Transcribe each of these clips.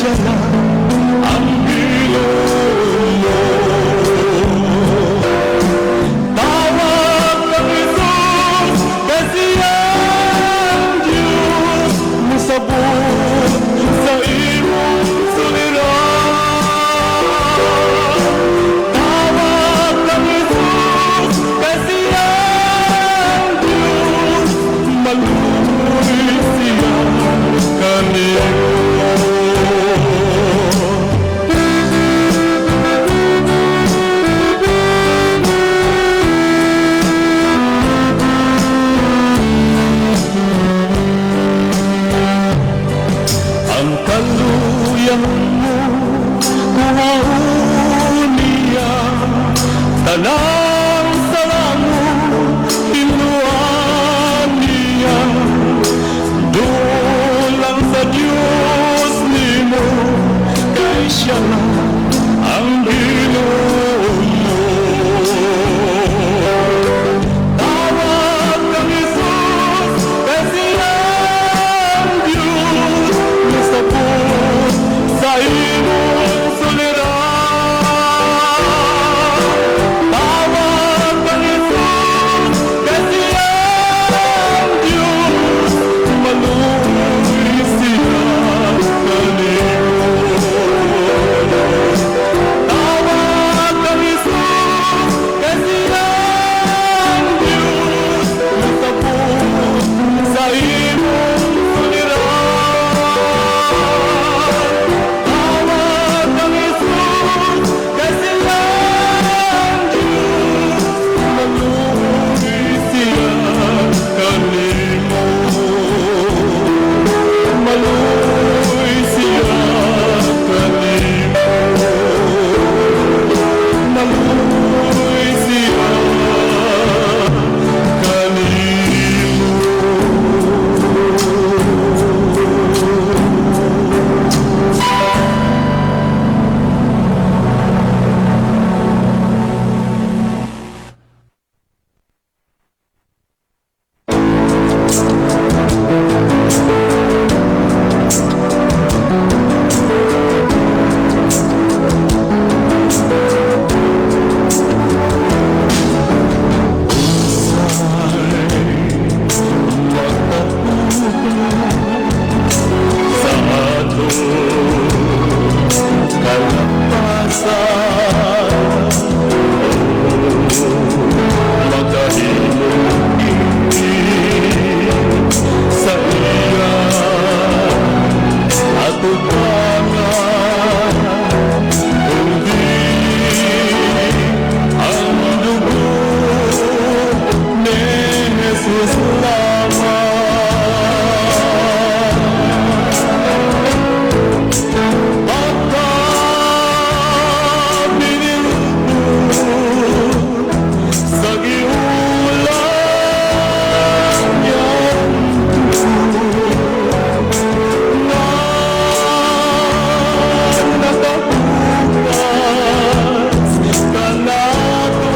siya na ang Panginoon mo. Tawag kang Jesus, kasi ang Diyos musabot sa imong suliran. Tawag kang Jesus, kasi ang Diyos maluoy siya kanimo. Ang kaluyang mo kuhaon niya, tanang sala mo tinuan niya. Dulang sa Diyos nimo, kay siya na ang Ginoo mo. Tawag kang Jesus, kasi ang Diyos musabot sa imong suliran. Tawag kang Jesus, kasi ang Diyos maluoy siya kanimo. Tawag kang Jesus, kasi ang Diyos musabot sa imong suliran. Tawag kang Jesus, kasi ang Diyos maluoy siya kanimo. Maluoy siya kanimo. Maluoy siya sa ato kalapasan. Magahimong ingin sa iya at utangan, kundi ang dugo ni Jesus lamang. Sa giulang niyang na nakabukas ka nato.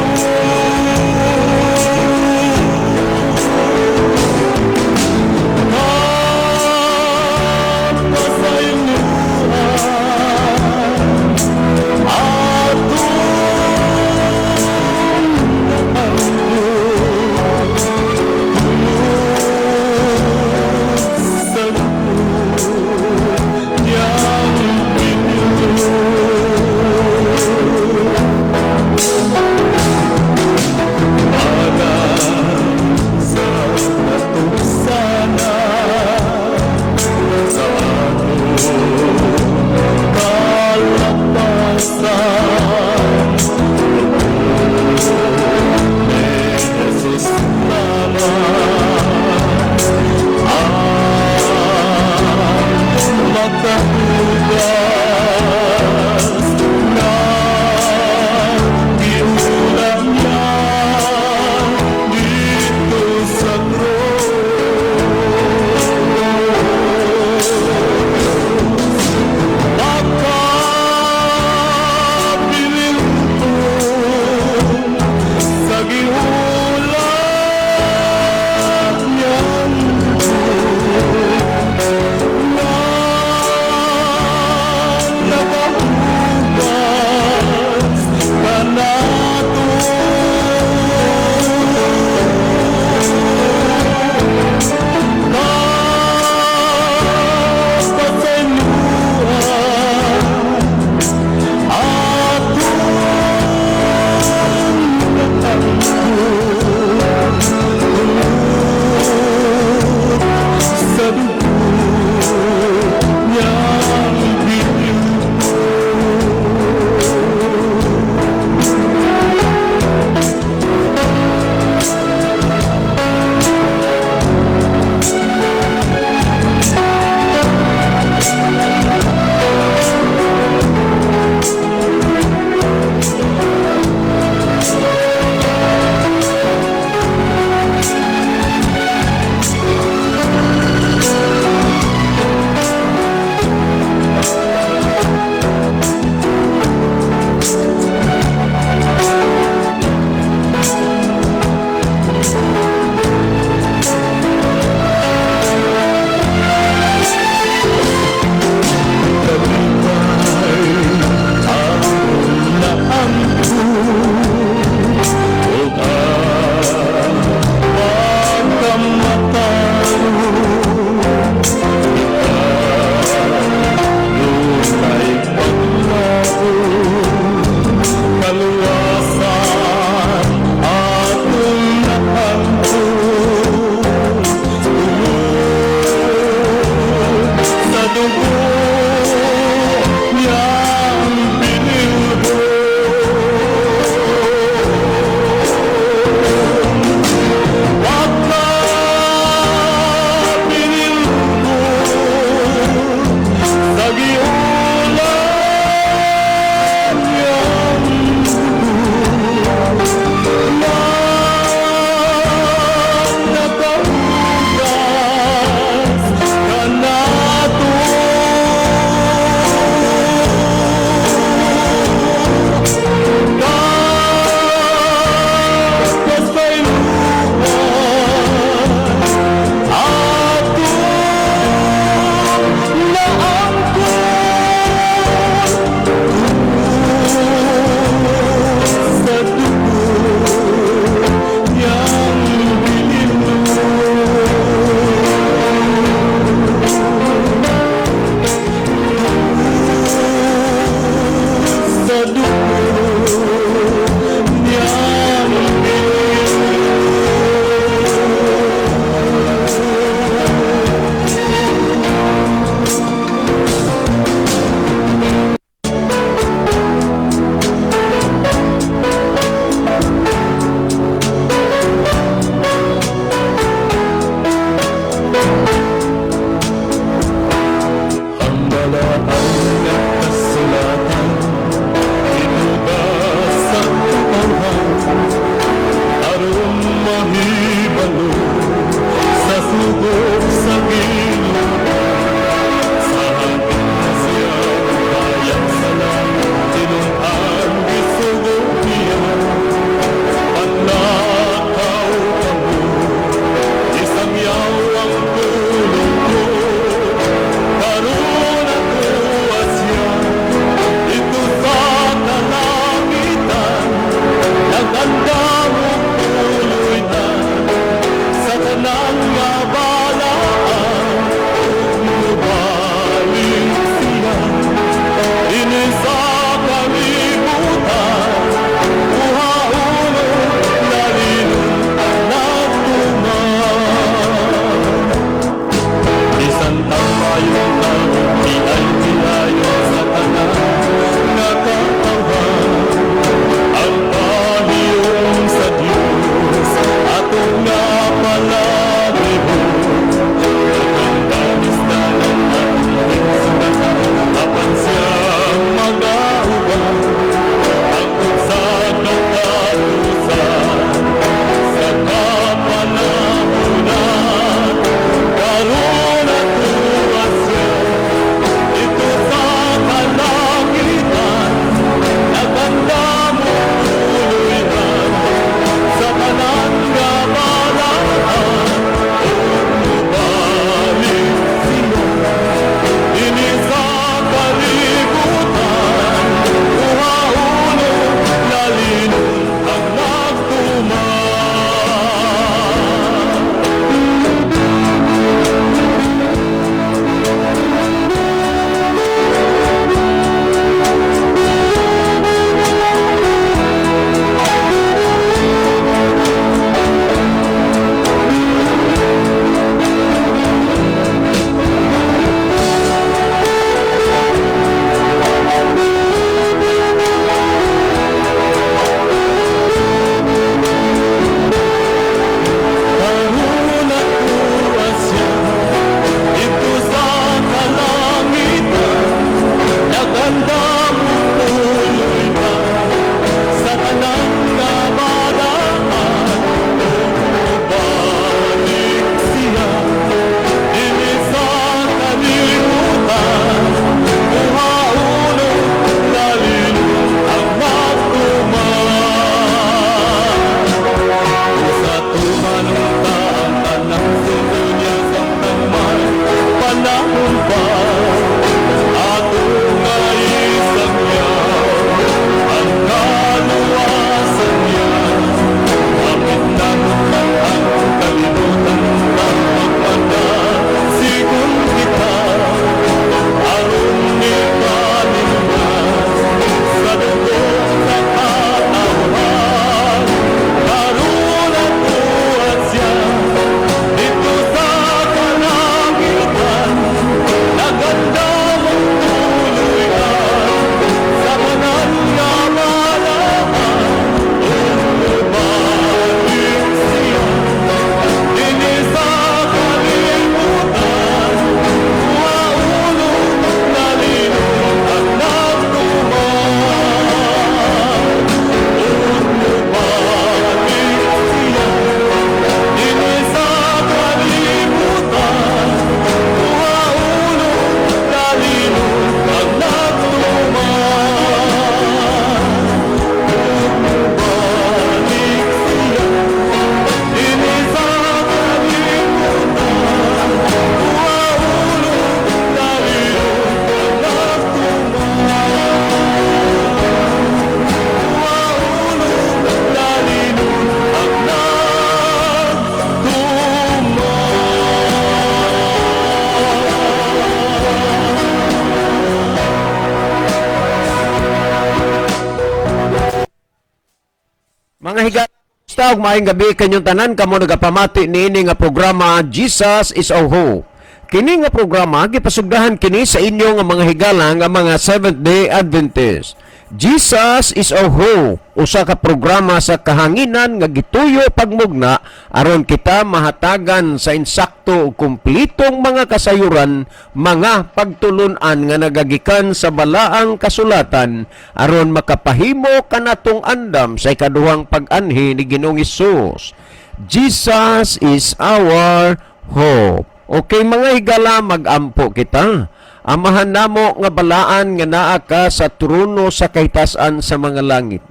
Taog maayong gabi kanyong tanan kamo nagapamati niini nga programa Jesus is our hope. Kini nga programa gipasugdahan kini sa inyo nga mga higala nga mga Seventh-day Adventist. Jesus is our hope, usa ka programa sa kahanginan nga gituyo pagmugna aron kita mahatagan sa insakto ug kumplitong mga kasayuran, mga pagtulun-an nga nagagikan sa balaang kasulatan aron makapahimo kanatong andam sa ikaduhang pag-anhi ni Ginoong Hesus. Jesus is our hope. Okay mga higala, mag-ampo kita. Amahan namo nga balaan nga naa ka sa trono sa kahitasan sa mga langit.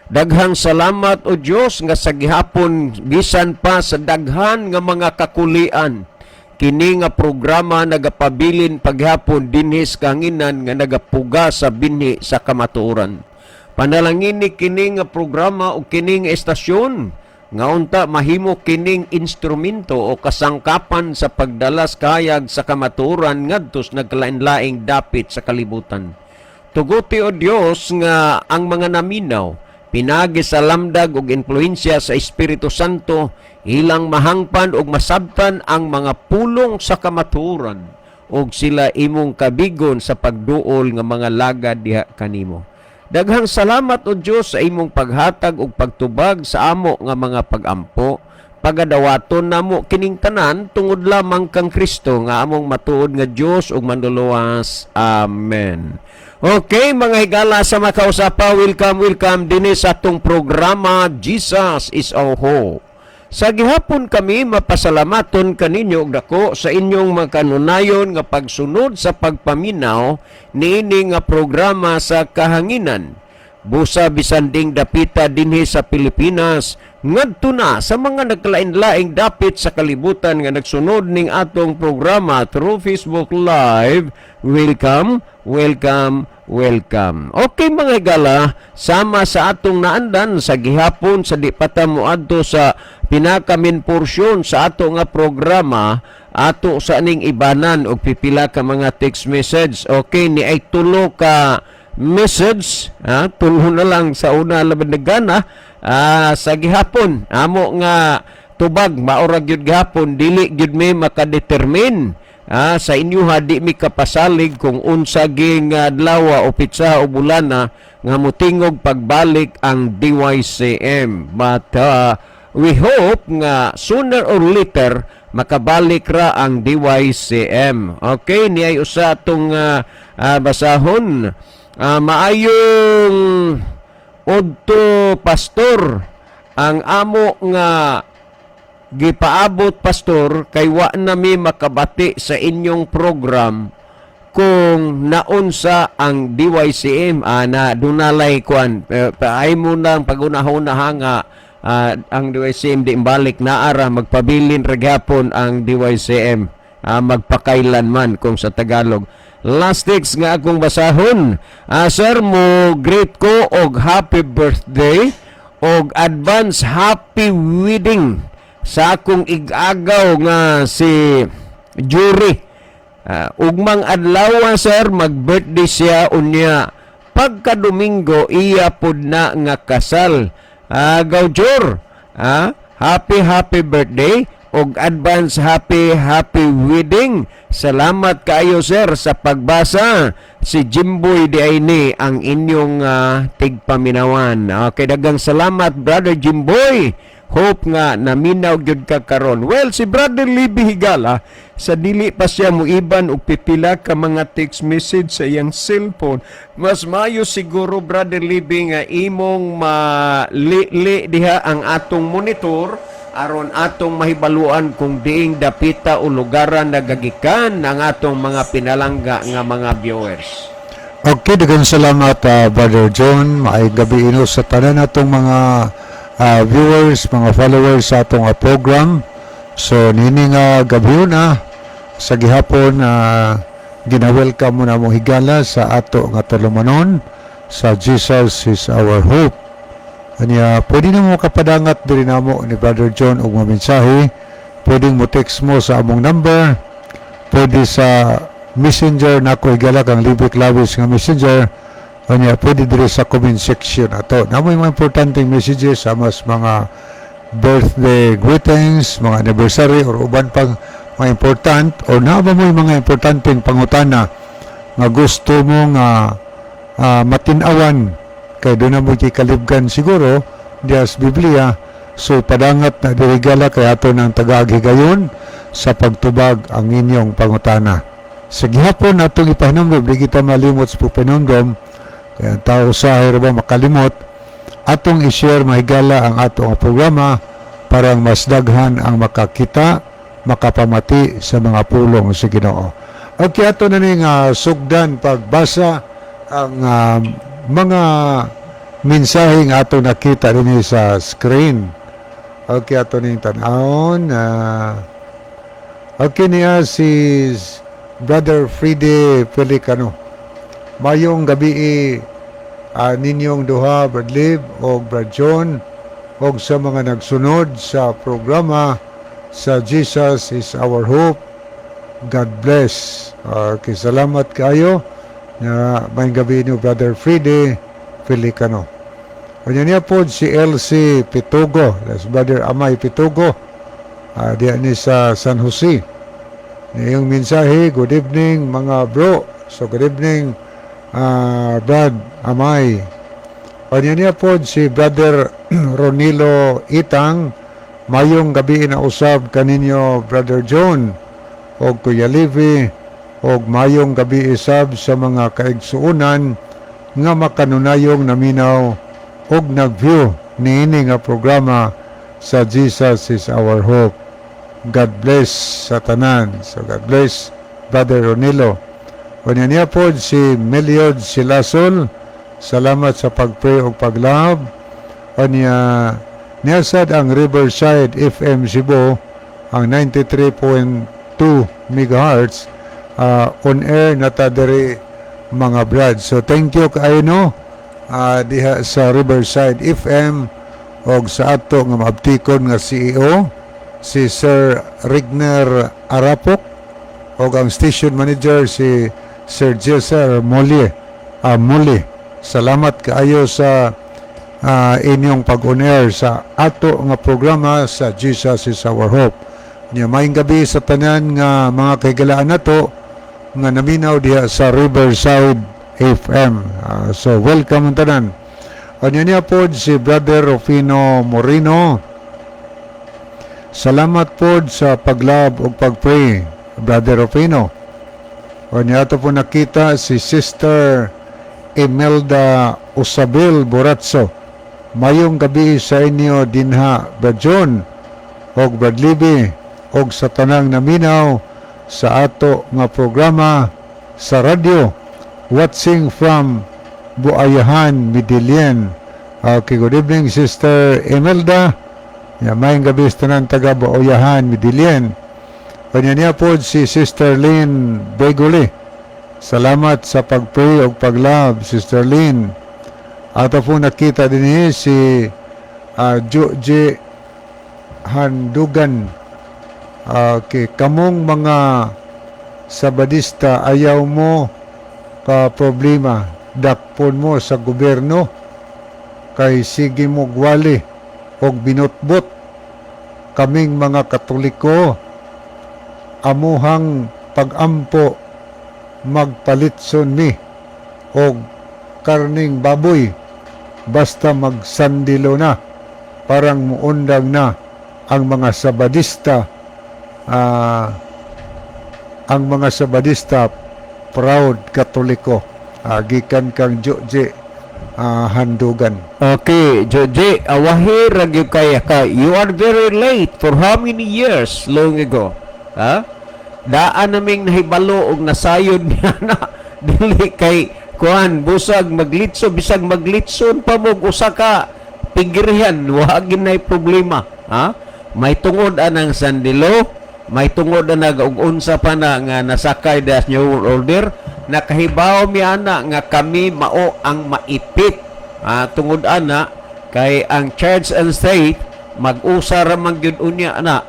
Daghang salamat o Dios nga sa gihapon bisan pa sa daghan nga mga kakulian. Kini nga programa nagapabilin paghapon dinhis kanginan nga nagapuga sa binhi sa kamatuoran. Panalangin ni kini nga programa o kini nga estasyon nga unta mahimo kining instrumento o kasangkapan sa pagdalas kayag sa kamatuoran ngadtos nagkalain-laing dapit sa kalibutan. Tuguti o Dios nga ang mga naminaw pinagi sa lamdag ug influensya sa Espiritu Santo ilang mahangpan ug masabtan ang mga pulong sa kamatuoran ug sila imong kabigon sa pagduol nga mga lagad diha kanimo. Daghang salamat o Dios sa imong paghatag ug pagtubag sa amo nga mga pagampo. Pagadawaton namo kining tanan tungod lamang kang Kristo nga among matuod nga Dios ug manluluwas. Amen. Okay mga higala sa makausapa, welcome dinhi sa atong programa Jesus is our hope. Sa gihapon kami mapasalamaton kaninyo og dako sa inyong makanunayon nga pagsunod sa pagpaminaw niini nga programa sa kahanginan. Busa bisan ding dapita dinhi sa Pilipinas ngadto na sa mga nagkalain-laing dapit sa kalibutan nga nagsunod ning atong programa through Facebook Live. Welcome. Okay mga higala, sama sa atong naandan sa gihapon sa di pata moadto sa pinakamin porsyon sa ato nga programa, ato sa ning ibanan og pipila ka mga text message. Okay, ni ay tulo ka message, tulo na lang sa una laban nagana sa gihapon. Amo nga tubag maura gyud gihapon dili gyud may makadetermine sa inyo di mi kapasalig kung unsa ging adlaw o pitsa o bulana nga mutingog pagbalik ang DYCM. But we hope nga sooner or later makabalik ra ang DYCM. Okay, niay usa tong basahon. Maayong odto pastor ang amo nga gipaabot pastor kay wa na mi makabati sa inyong program kung naunsa ang DYCM na dunalay kuan paay mo nang pagunahon-na nga ang DYCM di balik naara magpabilin ra gyapon ang DYCM magpakailan man kung sa Tagalog. Last text nga akong basahon, sir mo greet ko og happy birthday og advance happy wedding sa akong igagaw nga si Jury. Ugmang adlaw sir mag-birthday siya unya pagka Domingo iya pod na nga kasal. Gaujor, happy birthday og advance happy wedding. Salamat kayo sir sa pagbasa. Si Jimboy di ay ni ang inyong tigpaminawan. Okay, dagang salamat brother Jimboy. Hope nga naminaw gyud ka karon. Well, si Brother Libby Higala sa dili pa siya muiban og pipila ka mga text message sa iyang cellphone. Mas maayo siguro Brother Libby nga imong mali diha ang atong monitor aron atong mahibaluan kung diing dapita o lugaran nagagikan ang atong mga pinalangga nga mga viewers. Okay, daghang salamat Brother John. Maayong gabi ino sa tanan natong mga viewers, mga followers sa atong program. So nini nga gabi na sa gihapon gina-welcome mo na mong higala sa ato nga tulumanon sa Jesus is our hope. Anya pwede na mo kapadangat diri namo ni Brother John og mga mensahe. Pwede mo text mo sa among number, pwede sa messenger nako higala kang Libik Labis nga messenger. Anya pwede diri sa comment section ato. Namoy mga importanteng messages sa mas mga birthday greetings, mga anniversary or uban pang mga important o na ba mo yung mga importanteng pangutana nga gusto mo nga matinawan kay doon na mo kalibgan siguro diya sa Biblia. So padangat na dirigala kay ato ng tagagigayon sa pagtubag ang inyong pangutana. Sa gihapon atong ipahinumdom, di kita malimot sa pupinumdom, kaya tao sa ba makalimot, atong i-share mahigala ang atong programa para mas daghan ang makakita, makapamati sa mga pulong sa Ginoo. Okay, ato na ning sugdan pagbasa ang mga mensaheng ato nakita din sa screen. Okay, ato ning tanawon. Okay niya si Brother Friede Pelicano. Mayong gabi ninyong duha, Brad Liv o Brad John o sa mga nagsunod sa programa sa Jesus is Our Hope. God bless. Okay, salamat kayo. Mayong gabi niyo, Brother Friede Pelicano. Kanya niya po si LC Pitugo. That's Brother Amay Pitugo. Diyan ni sa San Jose. Yung mensahe, good evening mga bro. So good evening Brad Amay. Kanya niya po si Brother Ronilo Itang. Mayong gabi na usab kaninyo Brother John o Kuya Livy o mayong gabi isab sa mga kaigsuunan nga makanunayong naminaw og nag-view niini nga programa sa Jesus is Our Hope. God bless sa tanan. So God bless Brother Ronilo. Kanya niya po si Meliod Silasol. Salamat sa pag-pray o pag-love. Kanya niya sad ang Riverside FM Cebu ang 93.2 MHz on air na tadiri mga brad. So thank you kayo no diha sa Riverside FM og sa ato nga maabtikon nga CEO si Sir Rigner Arapok o ang station manager si Sir Jesse Muli. Salamat kaayo sa inyong pag-on-air sa ato nga programa sa Jesus is Our Hope. Nya maayong gabi sa tanan nga mga kaigalaan nato nga naminaw diha sa Riverside FM. So welcome ang tanan. Anya niya po si Brother Rufino Moreno. Salamat po sa paglab o pagpray, Brother Rufino. Anya ito po nakita si Sister Imelda Usabel Boratso. Mayong gabi sa inyo dinha, Brad John o Brad Libby o sa tanang naminaw sa ato nga programa sa radyo. Watching from Buayahan, Midilien. Okay, good evening, Sister Imelda. Mayong gabi sa tanang taga Buayahan, Midilien. Kanya niya po si Sister Lynn Beguli. Salamat sa pag-pray o pag-love, Sister Lynn. Ato po nakita din si Joje Handugan. Okay, kamong mga Sabadista, ayaw mo ka problema. Dakpon mo sa gobyerno. Kay sige mo gwali o binutbot. Kaming mga Katoliko, amuhang pag-ampo magpalitson mi o karning baboy basta magsandilo na parang muundang na ang mga Sabadista proud Katoliko. Gikan kang Joje Handugan. Okay, Joji, awahir ragyo kaya ka. You are very late. For how many years long ago? Ha? Daan naming nahibalo og nasayod niya na dili kay kuan busag maglitso bisag maglitson pa mo usa ka pigirihan wa ginay problema. Ha? May tungod anang sandilo, may tungod na og unsa pa na nga nasakay das new order, nakahibaw mi ana nga kami mao ang maipit. Tungod ana kay ang church and state mag-usa ra man gyud unya ana,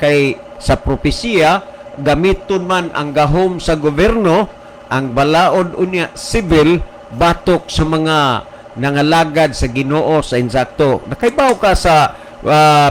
kay sa propesya gamiton man ang gahom sa gobyerno, ang balaod unya civil batok sa mga nangalagad sa Ginoo sa insakto. Nakaibaw ka sa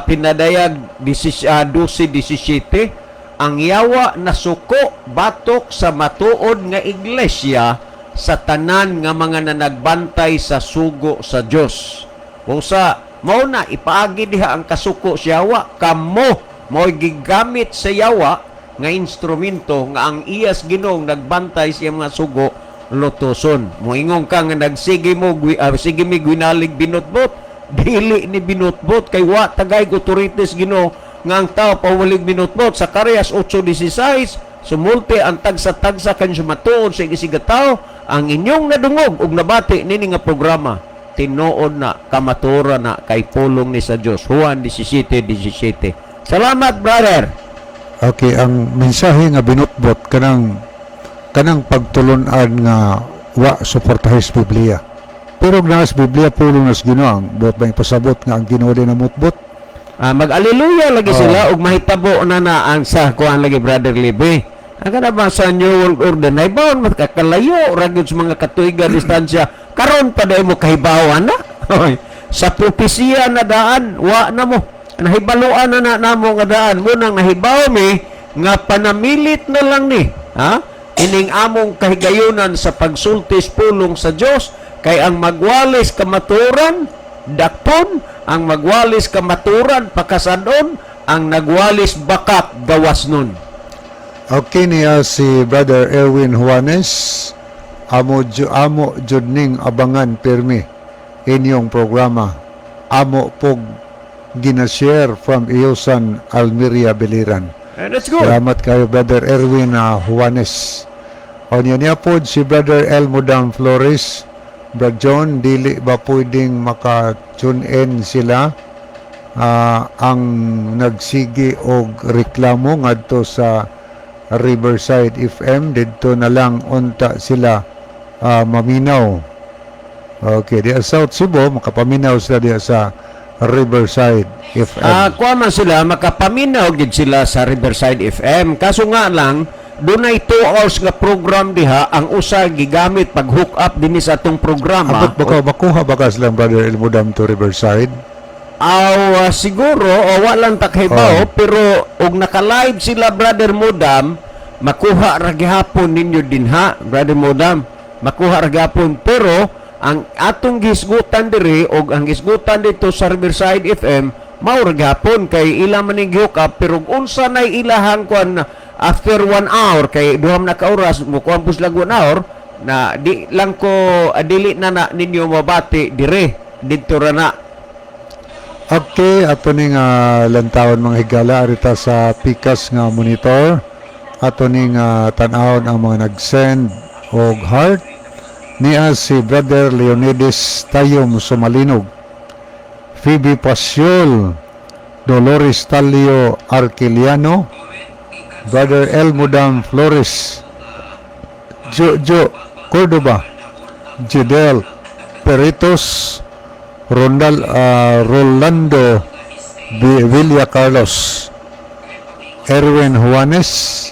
pinadayag 12-17, ang yawa na suko batok sa matuod nga iglesia sa tanan nga mga nanagbantay sa sugo sa Dios. Usa mao na ipaagi diha ang kasuko sa yawa, kamo mo gigamit sa yawa nga instrumento nga ang iyas Ginoong nagbantay sa mga sugo lutoson. Moingon ka nga nagsige mo sige mi gwinalig binutbot, dili ni binutbot kay wa tagay authorities Ginoo nga ang tao pawalig binutbot. Sa Karyas 8:16 sumulti ang tagsa-tagsa kan sumatuod sa igisiga tao, ang inyong nadungog ug nabati nini nga programa tinuod na kamatura na kay pulong ni sa Dios. Juan 17:17. Salamat, brother. Okay, ang mensahe nga binutbot kanang pagtulunan nga wa suportahis Biblia. Pero gnas Biblia pulong nas Ginoo ang buot ba pasabot nga ang Ginoo din namutbot. Mag-aleluya lagi sila ug mahitabo na ang sa kuan lagi, brother Libby. Ang kana ba sa New World Order na ibawon makakalayo ragid sa mga katuiga distansya karon pa day mo kahibawan na. Oy, sa propesiya na daan wa na mo nahibaluan na namo nga daan mo nang nahibaw mi nga panamilit na lang ni ining among kahigayunan sa pagsultis pulong sa Dios kay ang magwalis kamaturan dakpon, ang magwalis kamaturan pakasadon, ang nagwalis bakat gawas nun. Okay niya si Brother Erwin Juanes, amo jud ning abangan permi inyong programa. Amo pog ginashare from Iusan Almeria Biliran. That's good. Salamat kayo Brother Erwin Juanes. O niya po si Brother Elmodam Flores. Brother John, dili ba pwedeng maka-tune in sila ang nagsigi og reklamo ngadto sa Riverside FM, dito na lang unta sila maminaw. Okay, di South Cebu makapaminaw sila diya sa Riverside FM. Kuha man sila makapaminaw gid sila sa Riverside FM, kaso nga lang dunay 2 hours nga program diha, ang usa gigamit pag hook up dinhi sa atong programa. Abot baka makuha baka silang Brother Elmodam to Riverside? Siguro walang takhibaw, pero og naka-live sila, Brother Modam, makuha ra gihapon ninyo dinha, Brother Modam, makuha ra gihapon. Pero ang atong gisgutan diri og ang gisgutan dito sa Riverside FM mao ra gihapon kay ila man ning hook up, pero unsa nay ilahang kuan after 1 hour kay duham na ka oras mo kuan pus lag 1 hour na di lang ko dili na ninyo mabati dire didto ra na. Okay, ato ning lantawon mga higala arita sa pikas nga monitor. Ato ning tan-awon ang mga nag-send og heart. Niya si Brother Leonidas Tayom Sumalinog, Phoebe Pasiol, Dolores Talio Arquiliano, Brother Elmodam Flores, Jojo Cordoba, Jidel Peritos, Rolando Villa Carlos, Erwin Juanes,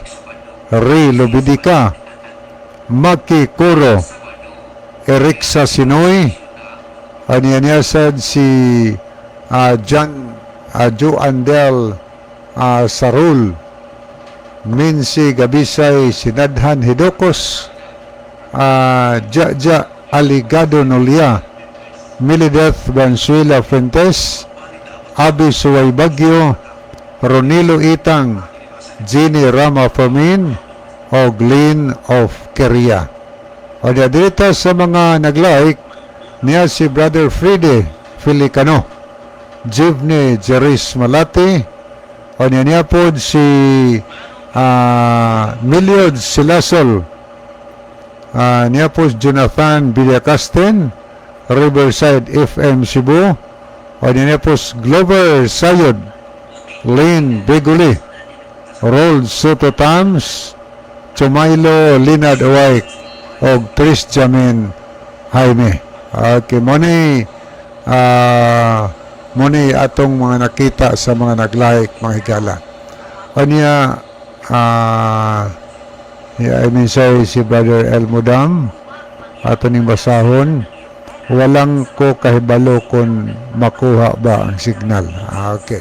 Ray Lobidica, Maki Coro, Erixa Sinoy, anianyasad si John Joandel Sarul, Minsi Gabisay Sinadhan Hidokos, Jaja Aligado Nolia, Milideth Bansuela Fuentes, Abi Suway Bagyo, Ronilo Itang, Jenny Rama Famin, o Glenn of Keria. O dito sa mga nag-like, niya si Brother Fride Filicano, Jivne Jeris Malati, o niya po si Miliod Silasol, niya po si Jonathan Villacasten, Riverside FM Cebu, o niya po si Glover Sayod, Lynn Beguli, Rold Soto Tams, Chumaylo Linad Away, o Tris Jamin Jaime. Okay, muni atong mga nakita sa mga nag-like, mga higala. O niya, I mean, si Brother Elmodam, ato ning basahon. walang ko kahibalo kung makuha ba ang signal. Okay.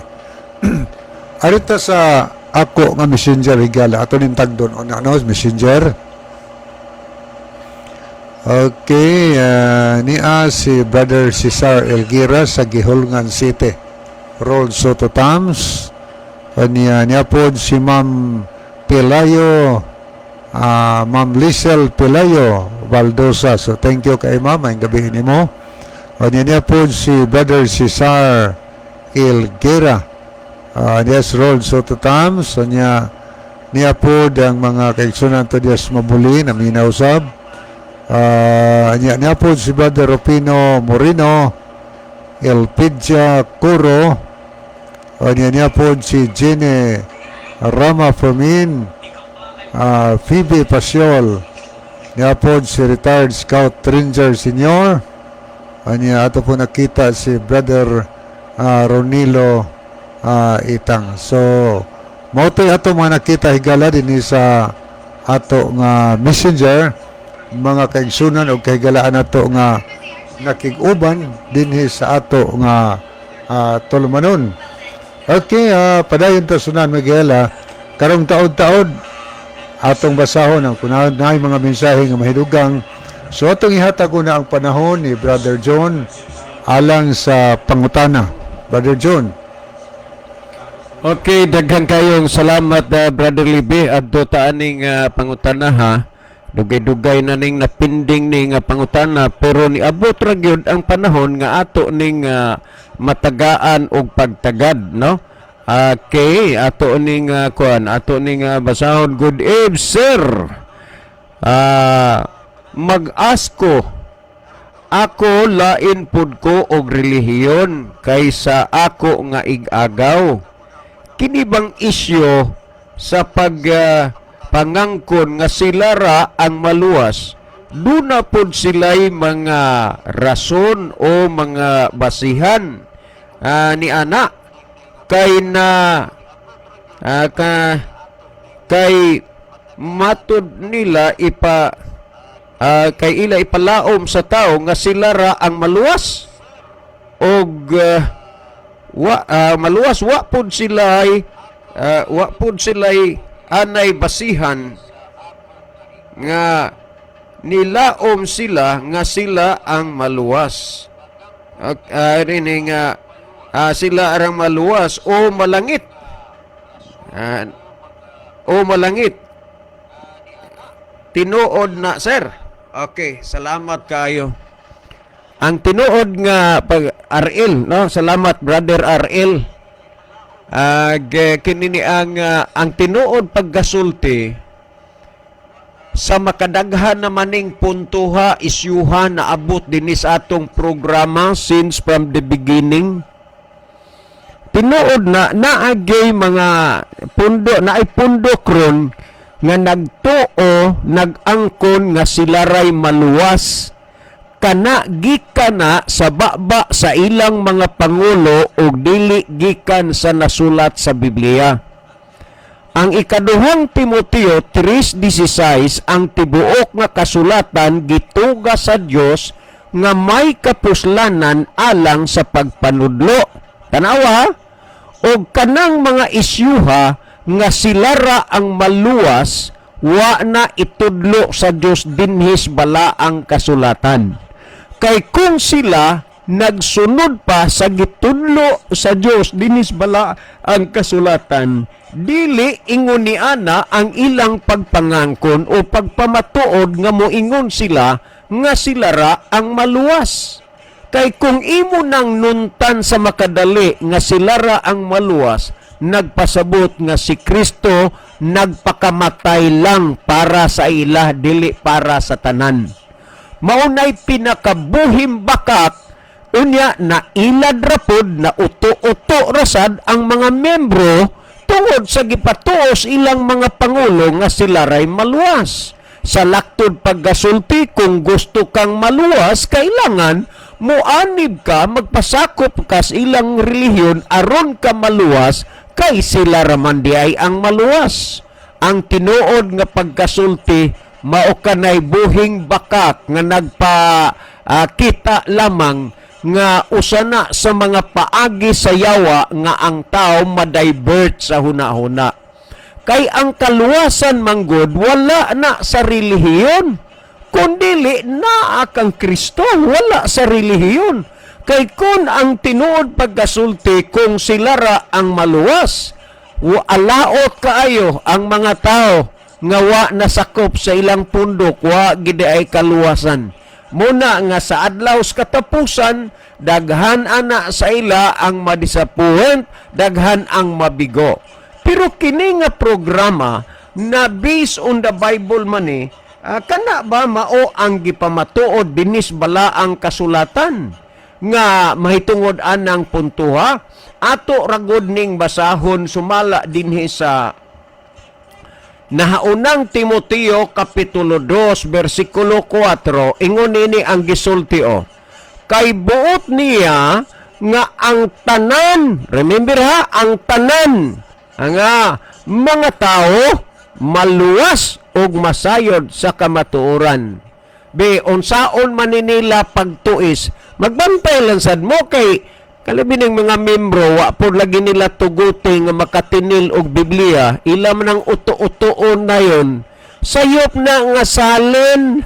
Arita sa ako nga messenger higala ato ning tagdon o ano messenger. Okay, niya si Brother Cesar Elguera sa Gihulngan City. Roll Soto Tams. Niya po si Ma'am Pelayo, Ma'am Lisel Pelayo Valdosa. So thank you kay Ma'am, ang gabi nimo. Niya po si Brother Cesar Elguera. Yes, Roll Soto Tams. Niya po ang mga kaigsunan to Diyos mabuli na minausab. Niya po si Brother Rufino Moreno, Elpidia Curo, niya po si Jenny Rama Fermin, Phoebe Pasiol, niya po si Retired Scout Ranger Senior, niya ato po nakita si Brother Ronilo Itang. So, mautoy ato mga nakita higala din sa ato nga messenger, mga kaigsunan o kahigalaan nato nga nakig-uban dinhi sa ato nga tulumanon. Okay, padayon ta sunan Miguel, karong taod-taod atong basahon ang kunahon na mga mensahe nga mahidugang. So atong ihatag na ang panahon ni Brother John alang sa pangutana. Brother John. Okay, daghang kayong salamat Brother Libby at taaning pangutana ha. Dugay-dugay na ning napinding ning pangutana pero niabot ra gyud ang panahon nga ato ning matagaan og pagtagad, no? Okay, ato ning ato ning basahon. Good eve, sir. Mag-asko ako lain pud ko og relihiyon kaysa ako nga ig-agaw. Kini bang isyu sa pangangkon nga sila ra ang maluwas, duna pod sila'y mga rason o mga basihan ni ana kay kay matud nila kay ila ipalaom sa tao nga sila ra ang maluwas og maluwas wa pod sila'y anay basihan nga nilaom sila nga sila ang maluwas. Rini nga sila arang maluwas o malangit. Tinuod na, sir. Okay, salamat kayo. Ang tinuod nga pag RL, no? Salamat Brother RL. Kinini ang tinuod paggasulti sa makadaghan na maning puntuha isyuhan na abot dinis atong programa since from the beginning. Tinuod na naagay mga pundo naay pundo kron nga nagtuo nagangkon nga sila ray maluwas kana gikana sa baba sa ilang mga pangulo o dili gikan sa nasulat sa Biblia. Ang ikaduhang Timoteo 3:16 ang tibuok nga kasulatan gituga sa Dios nga may kapuslanan alang sa pagpanudlo. Tanawa og kanang mga isyuha nga sila ra ang maluwas wa na itudlo sa Dios dinhis bala ang kasulatan. Kay kung sila nagsunod pa sa gitudlo sa Dios dinis bala ang kasulatan, dili ingon ni ana ang ilang pagpangangkon o pagpamatuod nga moingon sila nga sila ra ang maluwas. Kay kung imo nang nuntan sa makadali nga sila ra ang maluwas, nagpasabot nga si Kristo nagpakamatay lang para sa ila dili para sa tanan. Maunay pinakabuhim bakat unya na ilad rapod na uto-uto rasad ang mga membro tungod sa gipatuos ilang mga pangulo nga sila ray maluwas. Sa laktod paggasulti kung gusto kang maluwas, kailangan muanib ka magpasakop ka sa ilang relihiyon aron ka maluwas kay sila raman di ay ang maluwas. Ang tinuod nga pagkasulti mao kanay buhing bakat nga kita lamang nga usa na sa mga paagi sa yawa nga ang tao ma-divert sa hunahuna. Kay ang kaluwasan manggod wala na sa relihiyon, kundili naa kang Kristo, wala sa relihiyon. Kay kun ang tinuod pagkasulti kung sila ra ang maluwas, alaot kaayo ang mga tao nga wa nasakop sa ilang pundok, wa gid ay kaluwasan. Muna nga sa adlaw sa katapusan, daghan ana sa ila ang madisappoint, daghan ang mabigo. Pero kini nga programa na based on the Bible man kana ba mao ang gipamatuod dinis bala ang kasulatan nga mahitungod anang puntuha? Ato ragod ning basahon sumala dinhi sa Nahaunang Timoteo Kapitulo 2 versikulo 4, ingon nini ang gisultio. Kay buot niya nga ang tanan, remember ha, ang tanan nga mga tao maluwas og masayod sa kamatuoran. Be unsaon man nila pagtuis, magbantay lang sad mo kay kalabi ng mga membro, wa po lagi nila tuguti nga makatinil og Biblia, ila man ang uto-utoon na yun, sayop na nga salin.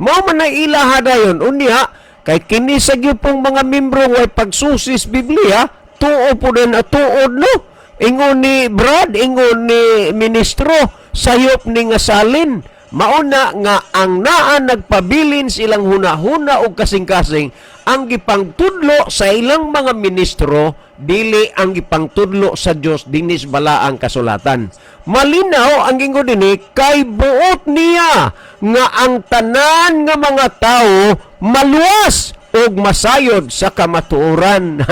Mao man na ilaha na yun. Unya, kay kini sa pong mga membro way pagsusis Biblia, tuo po din tuod no. Ingon ni Brad, ingon ni ministro, sayop ni nga salin. Mauna nga ang naa nagpabilin silang hunahuna o kasing-kasing ang gipangtudlo sa ilang mga ministro, dili ang gipangtudlo sa Dios dinis bala ang kasulatan. Malinaw ang gingo dinhi kay buot niya nga ang tanan nga mga tao maluwas og masayod sa kamatuoran.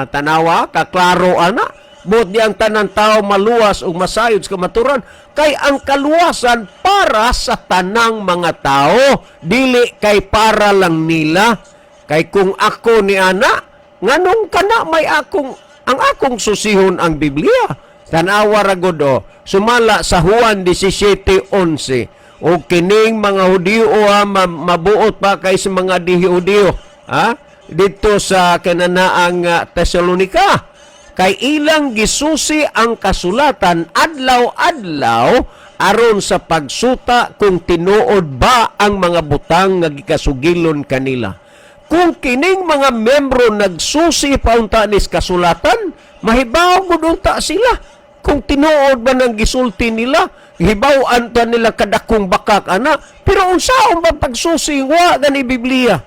Tanawa, kaklaro ana. Buot di ang tanan tao maluwas o masayod sa kamaturan, kay ang kaluwasan para sa tanang mga tao, dili kay para lang nila. Kay kung ako ni ana, nganong kana may ang akong susihon ang Biblia. Tanawa ragodo, sumala sa Juan 17:11. O kining mga Hudiyo mabuot pa kay sa mga di-Hudiyo, dito sa kananaang Tesalonika. Kay ilang gisusi ang kasulatan adlaw-adlaw aron sa pagsuta kung tinuod ba ang mga butang nga gikasugilon kanila. Kung kining mga membro nagsusi paunta nis kasulatan, mahibaw gud unta sila. Kung tinuod ba nang gisulti nila, hibaw-an ta nila kadakong bakak ana. Pero unsaon ba pagsusi wa gani Biblia?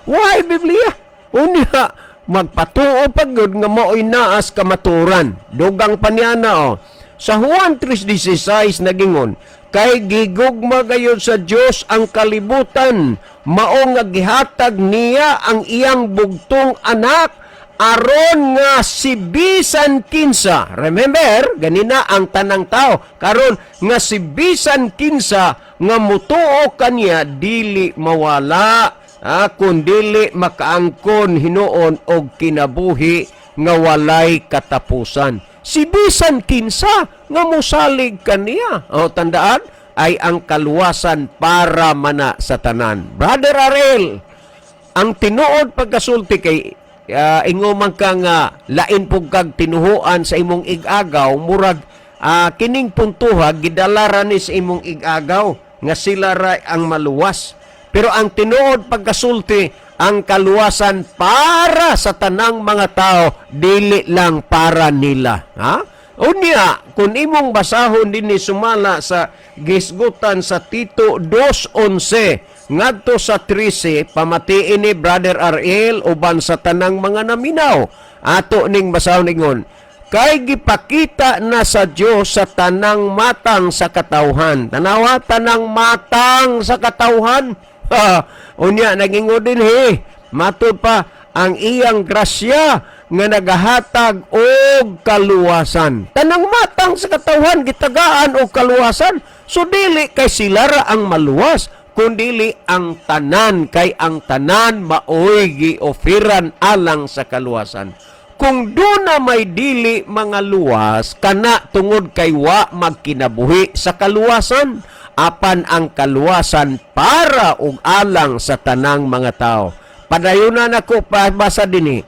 Wa Biblia. Unya magpatuo pagod nga mao'y naas kamaturan. Dugang panyana Sa Juan 3:16 nagingon, kay gigugma gayud sa Dios ang kalibutan, mao nga gihatag niya ang iyang bugtong anak aron nga si bisan kinsa. Remember, ganina ang tanang tao. Karon nga si bisan kinsa nga mutuo kaniya dili mawala. Kung dili makaangkon hinuon og kinabuhi nga walay katapusan. Si bisan kinsa nga mosalig kaniya. Tandaan, ay ang kaluwasan para mana sa tanan. Brother Arel, ang tinuod pagkasulti kay ingo man ka nga lain pug kag tinuhuan sa imong ig-agaw, murag kining puntuha gidala ni sa imong ig-agaw nga sila ra ang maluwas. Pero ang tinuod pagkasulti, ang kaluwasan para sa tanang mga tao, dili lang para nila. Unya, kung imong basahon din ni sumala sa gisgutan sa Tito 2:11, ngadto sa 13, pamatiin ni Brother Ariel uban sa tanang mga naminaw. Ato ning basahon ingon, kay gipakita na sa Dios sa tanang matang sa katawhan. Tanawa, tanang matang sa katawhan. Unya nagingon din matud pa ang iyang grasya nga nagahatag og kaluwasan. Tanang matang sa katawhan gitagaan og kaluwasan. So dili kay sila ra ang maluwas, kundili ang tanan, kay ang tanan maoy gioferan alang sa kaluwasan. kung doon na may dili mga luwas, kana tungod kay wa magkinabuhi sa kaluwasan, apan ang kaluwasan para ug alang sa tanang mga tao. Padayunan ako pabasa dinhi.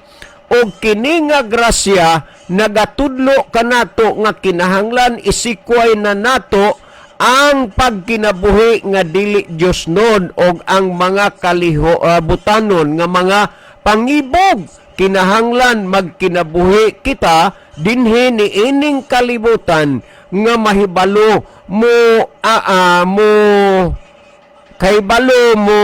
Og kini nga grasya nagatudlo kanato nga kinahanglan isikway na nato ang pagkinabuhi nga dili Dios non og ang mga butanon nga mga pangibog. Kinahanglan magkinabuhi kita dinhi ni ining kalibutan nga mahibalo mo kahibalo mo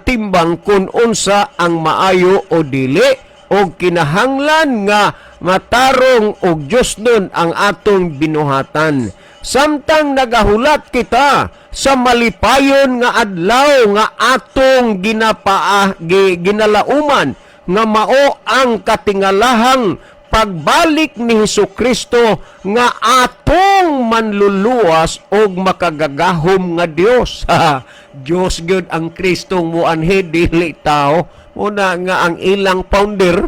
timbang kung unsa ang maayo o dili o kinahanglan nga matarong og Dios nun ang atong binuhatan. Samtang nagahulat kita sa malipayon nga adlaw nga atong ginalauman nga mao ang katingalahang pagbalik ni Hesukristo nga atong manluluwas og makagagahom nga Dios. Dios gyud ang Kristong muanhi dili tao. Una nga ang ilang founder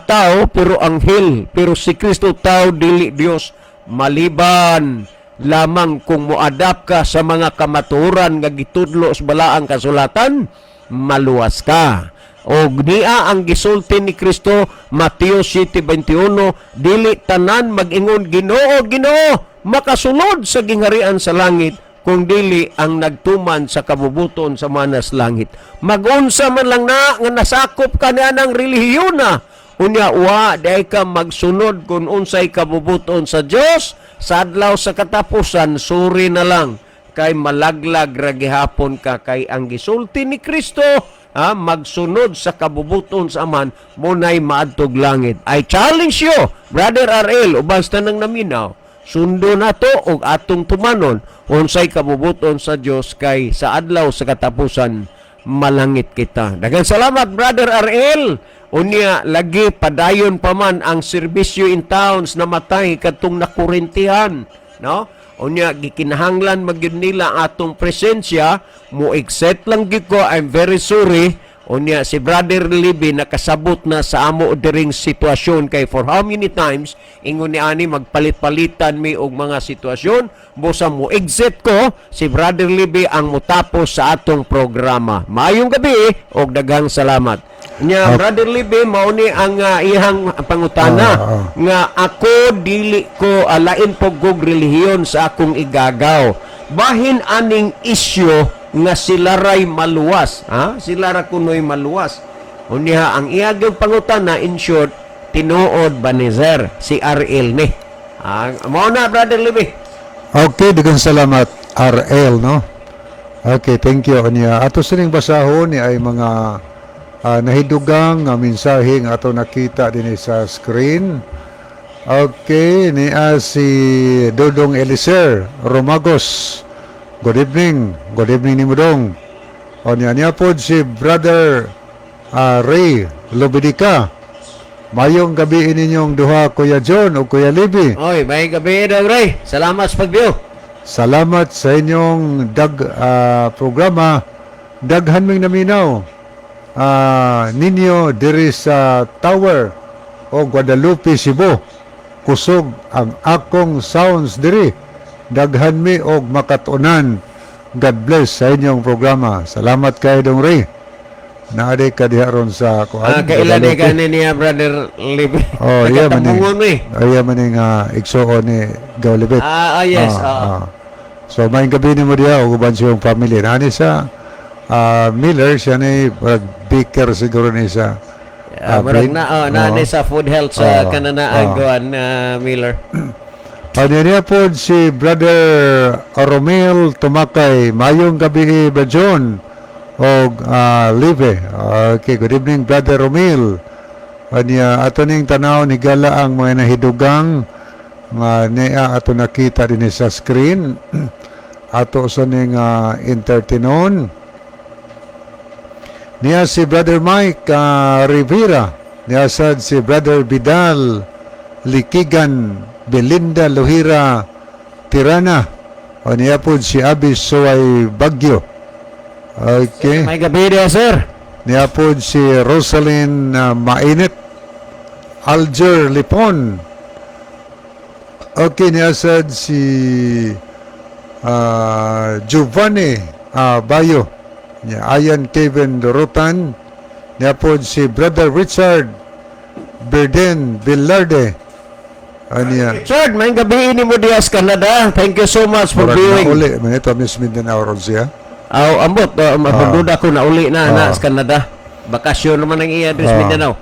tao pero anghel, pero si Kristo tao dili Dios. Maliban lamang kung moadap ka sa mga kamaturan nga gitudlo sa balaang kasulatan, maluwas ka. O niya ang gisulti ni Kristo, Mateo 7:21, dili tanan mag-ingon Ginoo, Ginoo, makasulod sa gingharian sa langit, kung dili ang nagtuman sa kabubuton sa manas langit. Magunsa man lang na nga nasakop ka na ng relihiyon na. Unya wa day ka magsunod kung unsay kabubuton sa Dios sa adlaw sa katapusan, suri na lang kay malaglag ra gihapon ka kay ang gisulti ni Kristo magsunod sa kabubuton sa aman munay maadtog langit. I challenge you, Brother RL, ubang tanang naminaw, sundo nato og atong tumanon unsay kabubuton sa Dios kay sa adlaw sa katapusan malangit kita. Daghang salamat, Brother RL. Unya lagi padayon pa man ang serbisyo in towns na matay katong nakurintihan, no? Unya gikinahanglan magyud nila atong presensya, mo exit lang gid ko, I'm very sorry. Unya si Brother Libby nakasabot na sa amo diring sitwasyon kay for how many times ingon ni ani magpalit-palitan mi og mga sitwasyon, busa mo exit ko, si Brother Libby ang mutapos sa atong programa. Maayong gabi og daghang salamat. Nya Brother Libby mao ni ang ihang pangutana nga ako dili ko lain po gog relihiyon sa akong igagaw. Bahin aning isyu nga sila ray maluwas, sila ra kunoy maluwas. Unya ang ihang pangutana in short tinuod ba ni Sir si RL ni. Mao na Brother Libby. Okay, daghang salamat RL, no? Okay, thank you. Unya ato sining basahon ni ay mga nahidugang mensahe nga ato nakita din sa screen. Okay, ni si Dodong Eliser Romagos. Good evening. Good evening ni Mudong. O niya po si Brother Ray Lobidika. Mayong gabi ninyong duha, Kuya John o Kuya Libby. Oy, may gabi daw Ray. Salamat sa pag-view. Salamat sa inyong programa. Daghan ming naminaw. Ninyo diri sa Tower o Guadalupe, Cebu. Kusog ang akong sounds diri. Daghan mi og makatunan. God bless sa inyong programa. Salamat kay Dong Ray. Naaday ka diharon sa kuan. Kailan ka niya Brother Libby? Oh, iya man ni. Iya man nga igsuon ni Gawlibet. Yes. So may gabi ni mo diha og uban siyang family. Nani sa Miller siya ni Baker siguro ni sa marag na sa food health sa kananaan goan Miller. Niya po si Brother Romel Tumakay. Mayong gabi ba John o Live. Okay, good evening Brother Romel. Ato ning tanaw ni gala ang mga nahidugang nga niya ato nakita din sa screen. Ato sa ning entertainon. Niya si Brother Mike Rivera. Niya sad si Brother Vidal Likigan Belinda Lohira Tirana. O niya po si Abis Suway Bagyo. Okay. May gabi dia, sir. Niapod si Rosalyn Mainit. Alger Lipon. Okay, niasad si Giovanni Bayo. Ayan Kevin Dorotan. Niapod si Brother Richard Berden Villarde. Aniya. Richard, may gabi ini mo dias Canada. Thank you so much for Murag na viewing. uli. Manito, Miss Mindanao ron siya. Aw, ambot, mapagduda ko na uli na sa Canada. Bakasyon naman ang iya sa Mindanao.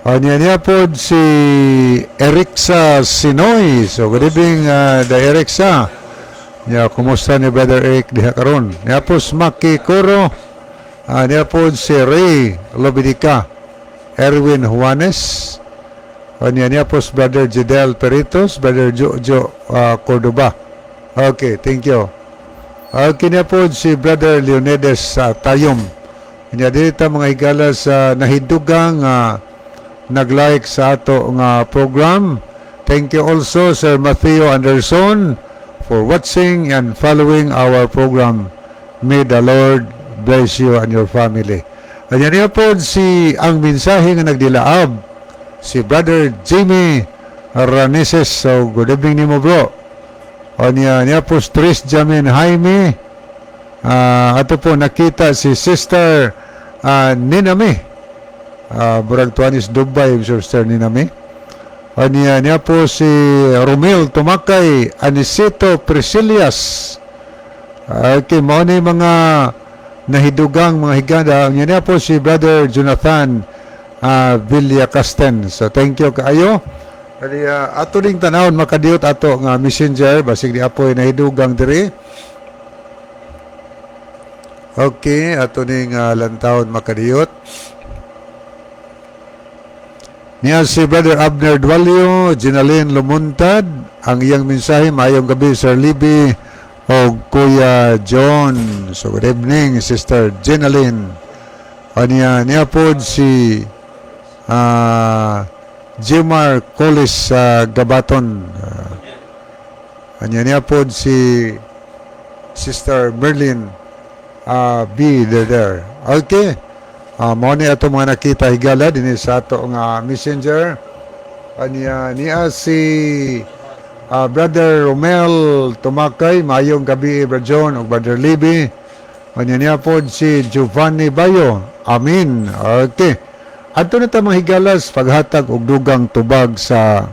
Niya po si Erixa Sinoy. So, good evening, the Erixa. Niya, kumusta ni Brother Eric diha karon? Niya po si Maki Kuro. Niya po si Ray Lobidica. Erwin Juanes. Niya po si Brother Jidel Peritos. Brother Jojo Cordoba. Okay, thank you. Okay, niya po si Brother Leonidas Tayom. Niya dito mga higala sa nahidugang nag-like sa ato nga program. Thank you also Sir Matthew Anderson for watching and following our program. May the Lord bless you and your family. Ayan niya po si ang mensahe nga nagdilaab si Brother Jimmy Raneses. So good evening nimo bro. Niya po Tris Jamin Jaime. Ato po nakita si Sister Ninami. Burag Tuanis Dubai, Sister Ninami. Niya po si Romel Tumakay, Anisito Priscilias. Okay, mo na mga nahidugang mga higanda. Niya po si Brother Jonathan Villacasten. So thank you kaayo. Ato ding tanawon makadiot ato nga messenger basig di apoy nahidugang diri. Okay, ato ning lantawon makadiot. Niya si Brother Abner Dualio, Ginaline Lumuntad, ang iyang mensahe, maayong gabi Sir Libby o Kuya John. So good evening Sister Ginaline. Niya po si Jimar Colis Gabaton. Niya po si Sister Merlin B. there. Okay. Mo ni ato mga nakita higala din sa ato nga messenger. Niya si Brother Romel Tumakay, mayong gabi Brother John o Brother Libby. Niya po si Giovanni Bayo. Amin. Okay. Ato na ta mga higalas paghatag og dugang tubag sa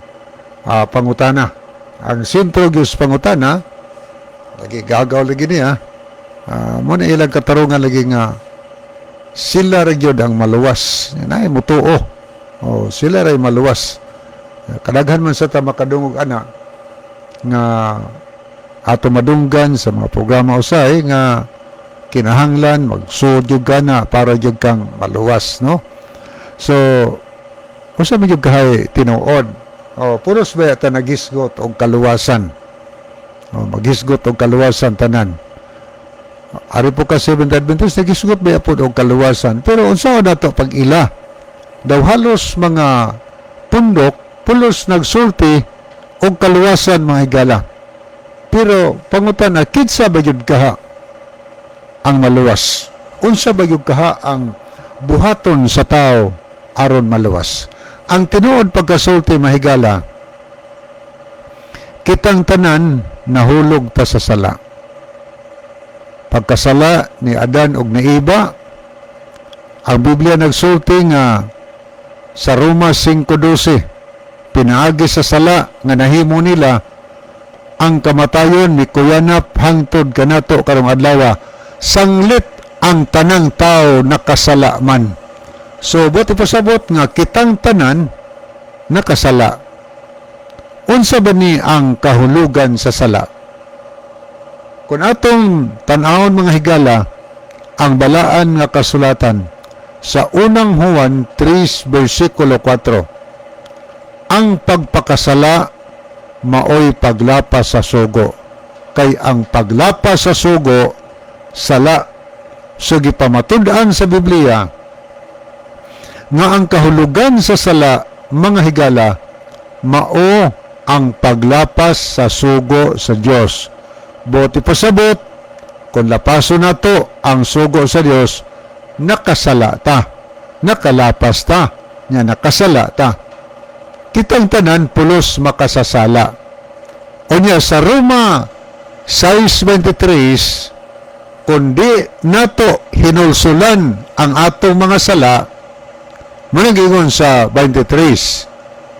pangutana. Ang sentro gyud sa pangutana lagi gagaw lagi niya. Mo na ilang katarungan lagi nga sila rin yun ang maluwas. Yan ay mutuo. Sila rin maluwas. Kadaghan man sa ta makadungog ana nga ato madunggan sa mga programa usay nga kinahanglan magsuod yung gana para yung kang maluwas, no? So, usa man yung kahay tinuod. Puros ba ita nagisgot og kaluwasan? Magisgot og kaluwasan tanan. Ari po ka Seventh Adventist nagisgot ba po og kaluwasan, pero unsa na to pag ila daw halos mga pundok pulos nagsulti og kaluwasan mga higala, pero pangutan na kinsa ba gyud kaha ang maluwas, unsa ba gyud kaha ang buhaton sa tao aron maluwas. Ang tinuod pagkasulti mga higala, kitang tanan nahulog ta sa sala. Pagkasala ni Adan ug ni Eva, ang Biblia nagsulti nga sa Roma 5:12, pinaagi sa sala nga nahimo nila ang kamatayon ni kuyanap hangtod kanato karong adlaw, sanglit ang tanang tao nakasala man. So buti pasabot nga kitang tanan nakasala. Unsa ba ni ang kahulugan sa sala? Kung atong tan-awon mga higala ang balaan nga kasulatan sa unang Juan 3 versikulo 4, ang pagpakasala maoy paglapas sa sugo, kay ang paglapas sa sugo sala. So gipamatud-an sa Biblia nga ang kahulugan sa sala mga higala mao ang paglapas sa sugo sa Dios. Buti pasabot, kung lapaso na to ang sugo sa Dios, nakasala ta, nakalapas ta, nya nakasala ta. Kitang tanan pulos makasasala. Unya sa Roma 6:23, kundi nato hinulsulan ang atong mga sala, managingon sa 23,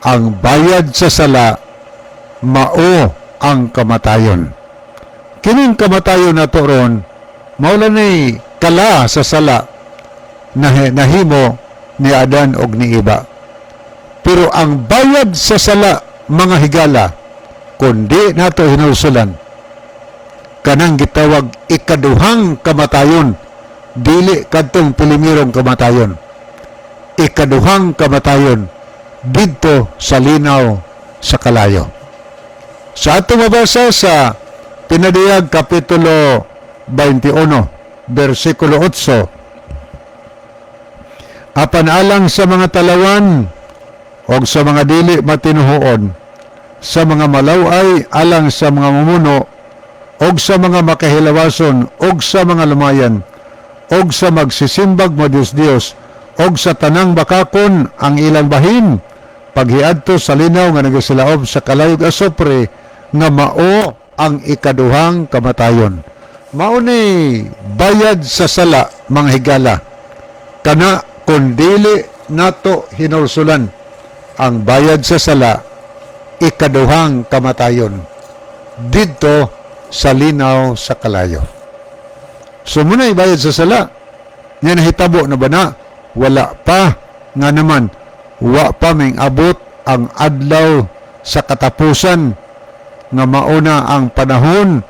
ang bayad sa sala mao ang kamatayon. Kining kamatayon nato ron mao ni kala sa sala nahimo ni Adan og ni Eva. Pero ang bayad sa sala, mga higala, kundi nato hinulsulan, kanang gitawag ikaduhang kamatayon, dili kadtong pilimirong kamatayon. Ikaduhang kamatayon didto sa linaw sa kalayo. Sa ato mabasa sa Pinadiyag Kapitulo 21, versikulo 8, apan alang sa mga talawan o sa mga dili matinuhoon, sa mga malaway alang sa mga mumuno, o sa mga makahilawason, o sa mga lumayan, o sa magsisimbag mo Diyos, o sa tanang bakakon ang ilang bahin, paghiadto sa linaw nga nagasilaob sa kalayog asopre, nga mao ang ikaduhang kamatayon. Mao ni bayad sa sala, mga higala, kana kundili nato hinulsulan ang bayad sa sala, ikaduhang kamatayon didto sa linaw sa kalayo. So muna bayad sa sala, yan hitabo na ba na? Wala pa nga naman, wa pa ming abot ang adlaw sa katapusan nga mauna ang panahon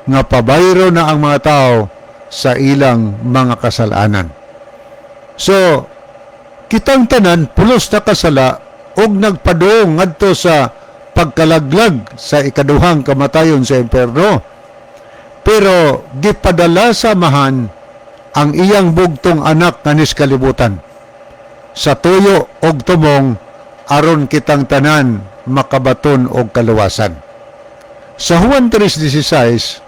nga pabayro na ang mga tao sa ilang mga kasalanan. So kitang tanan pulos na kasala og nagpadung ngadto sa pagkalaglag sa ikaduhang kamatayon sa impierno. Pero gipadala sa amahan ang iyang bugtong anak nga niskalibutan sa tuyo og tumong aron kitang tanan makabaton og kaluwasan. Sa Juan 3:16,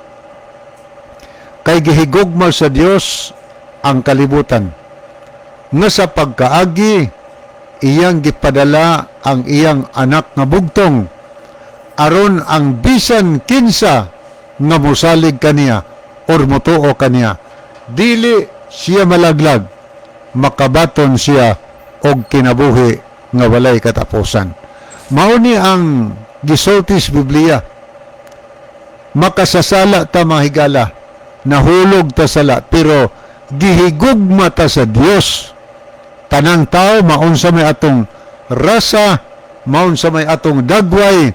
kay gihigugma sa Dios ang kalibutan nga sa pagkaagi iyang gipadala ang iyang anak nga bugtong aron ang bisan kinsa nga mosalig kaniya or motuo kaniya dili siya malaglag, makabaton siya og kinabuhi nga walay katapusan. Mao ni ang gisulti sa Biblia, makasasala ta mga higala, nahulog ta sala, pero gihigugma ta sa Dios. Tanang tao maunsa may atong rasa, maunsa may atong dagway,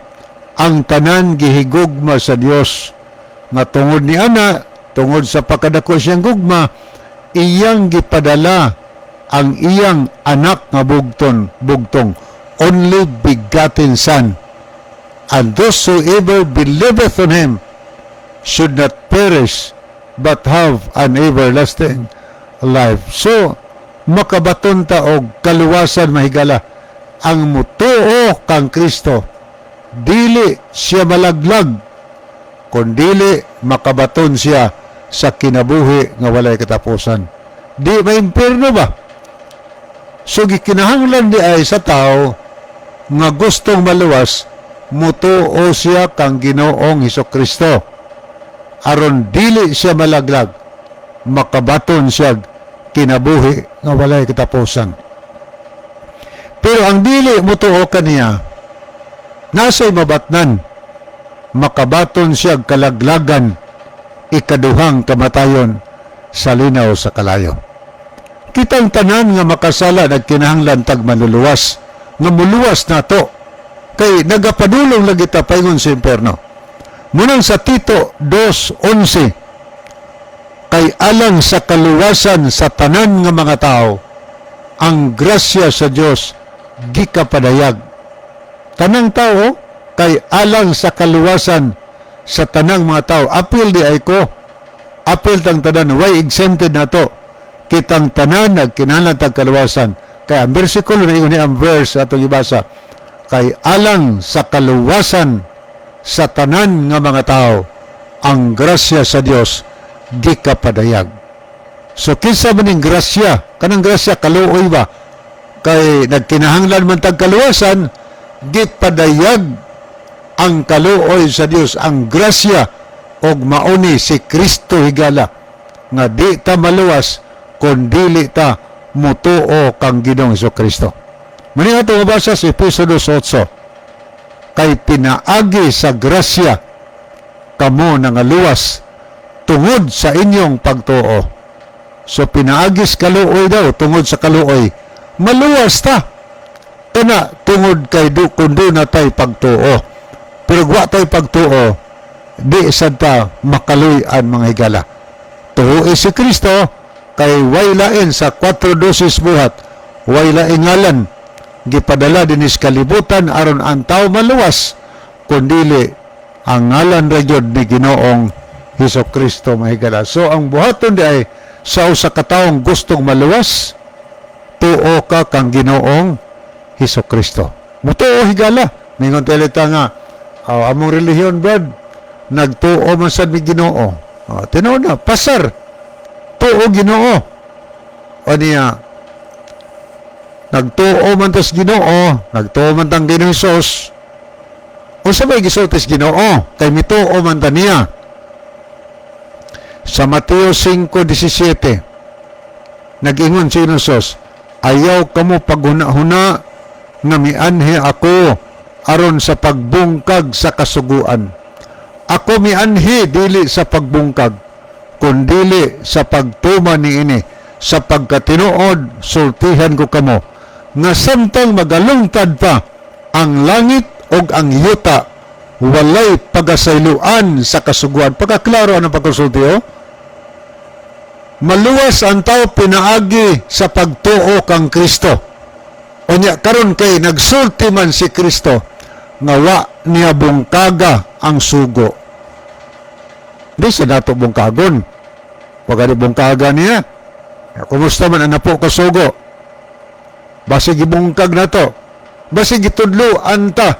ang tanan gihigugma sa Dios. Nga tungod ni ana, tungod sa pagkadako siyang gugma, iyang gipadala ang iyang anak nga bugtong, only begotten Son. And whosoever believeth on Him should not perish, but have an everlasting life. So, makabaton ta og kaluwasan mahigala. Ang mutuo kang Kristo, dili siya malaglag, kundili makabaton siya sa kinabuhi nga walay katapusan. Di maimpirno ba? So gikinahanglan di ay sa tao nga gustong maluwas, mutuo siya kang Ginoong Hesukristo aron dili siya malaglag, makabaton siya kinabuhi nga walay katapusan. Pero ang dili mutuo kaniya, nasa'y mabatnan, makabaton siya kalaglagan, ikaduhang kamatayon sa linaw sa kalayo. Kitang tanan nga makasala nagkinahanglan tag manluluwas, nga muluwas nato, kay nagapadulong lagi ta paingon sa impierno. Munang sa Tito 2:11, kay alang sa kaluwasan sa tanan nga mga tao, ang grasya sa Dios gikapadayag. Tanang tao, kay alang sa kaluwasan sa tanang mga tao. Apil di ay ko. Apil tang tanan. Why exempted na to? Kitang tanan nagkinahanglan tag kaluwasan. Kaya ang versikulo na iyon ang verse atong ibasa. Kay alang sa kaluwasan sa tanan nga mga tao, ang grasya sa Dios gikapadayag. So kinsa man ning grasya, kanang grasya kaluoy ba? Kay nagkinahanglan man tag kaluwasan, gipadayag ang kaluoy sa Dios, ang grasya og mauni si Kristo higala nga di ta maluwas kun dili ta mutuo kang Ginoong Kristo. Muni ato mabasa sa Efeso 2:8. Kay pinaagi sa grasya kamo nangaluwas tungod sa inyong pagtuo. So pinaagis kaluoy daw tungod sa kaluoy. Maluwas ta. Kana tungod kay kundo na tay pagtuo. Pero wa tay pagtuo, di sad ta makaluy-an mga higala. Tuoi si Kristo kay way lain sa 4 dosis buhat, way lain ngalan gipadala dinis kalibutan aron ang tao maluwas kundili ang ngalan ra gyud ni Ginoong Hesukristo mga higala. So ang buhaton di ay sa usa ka taong gustong maluwas, tuo ka kang Ginoong Hesukristo. Mutuo higala. Mingon talita nga, among relihiyon brad, nagtuo man sad mi Ginoo. Tinaw na, pasar. Tuo Ginoo. O niya, nagtuo man tas Ginoo, nagtuo man tang Ginoong Hesus. O sabay gisultis Ginoo, kay mituo man ta niya. Sa Mateo 5:17, nag-ingon si Hesus, ayaw kamo paghuna-huna nga mianhi ako aron sa pagbungkag sa kasuguan. Ako mianhi dili sa pagbungkag, kundili sa pagtuman niini, sa pagkatinuod sultihan ko kamo nga samtang magalungtad pa ang langit og ang yuta, walay pagasayloan sa kasuguan. Pagkaklaro ang pagkonsulti, maluwas ang tao pinaagi sa pagtuo kang Kristo. Unya karon kay nagsulti man si Kristo nga wa niya bungkaga ang sugo. Di sa nato bungkagon. Wag ni bungkaga niya. Kumusta man ang napo ka sugo? Basi gibungkag na to. Basi gitudlo anta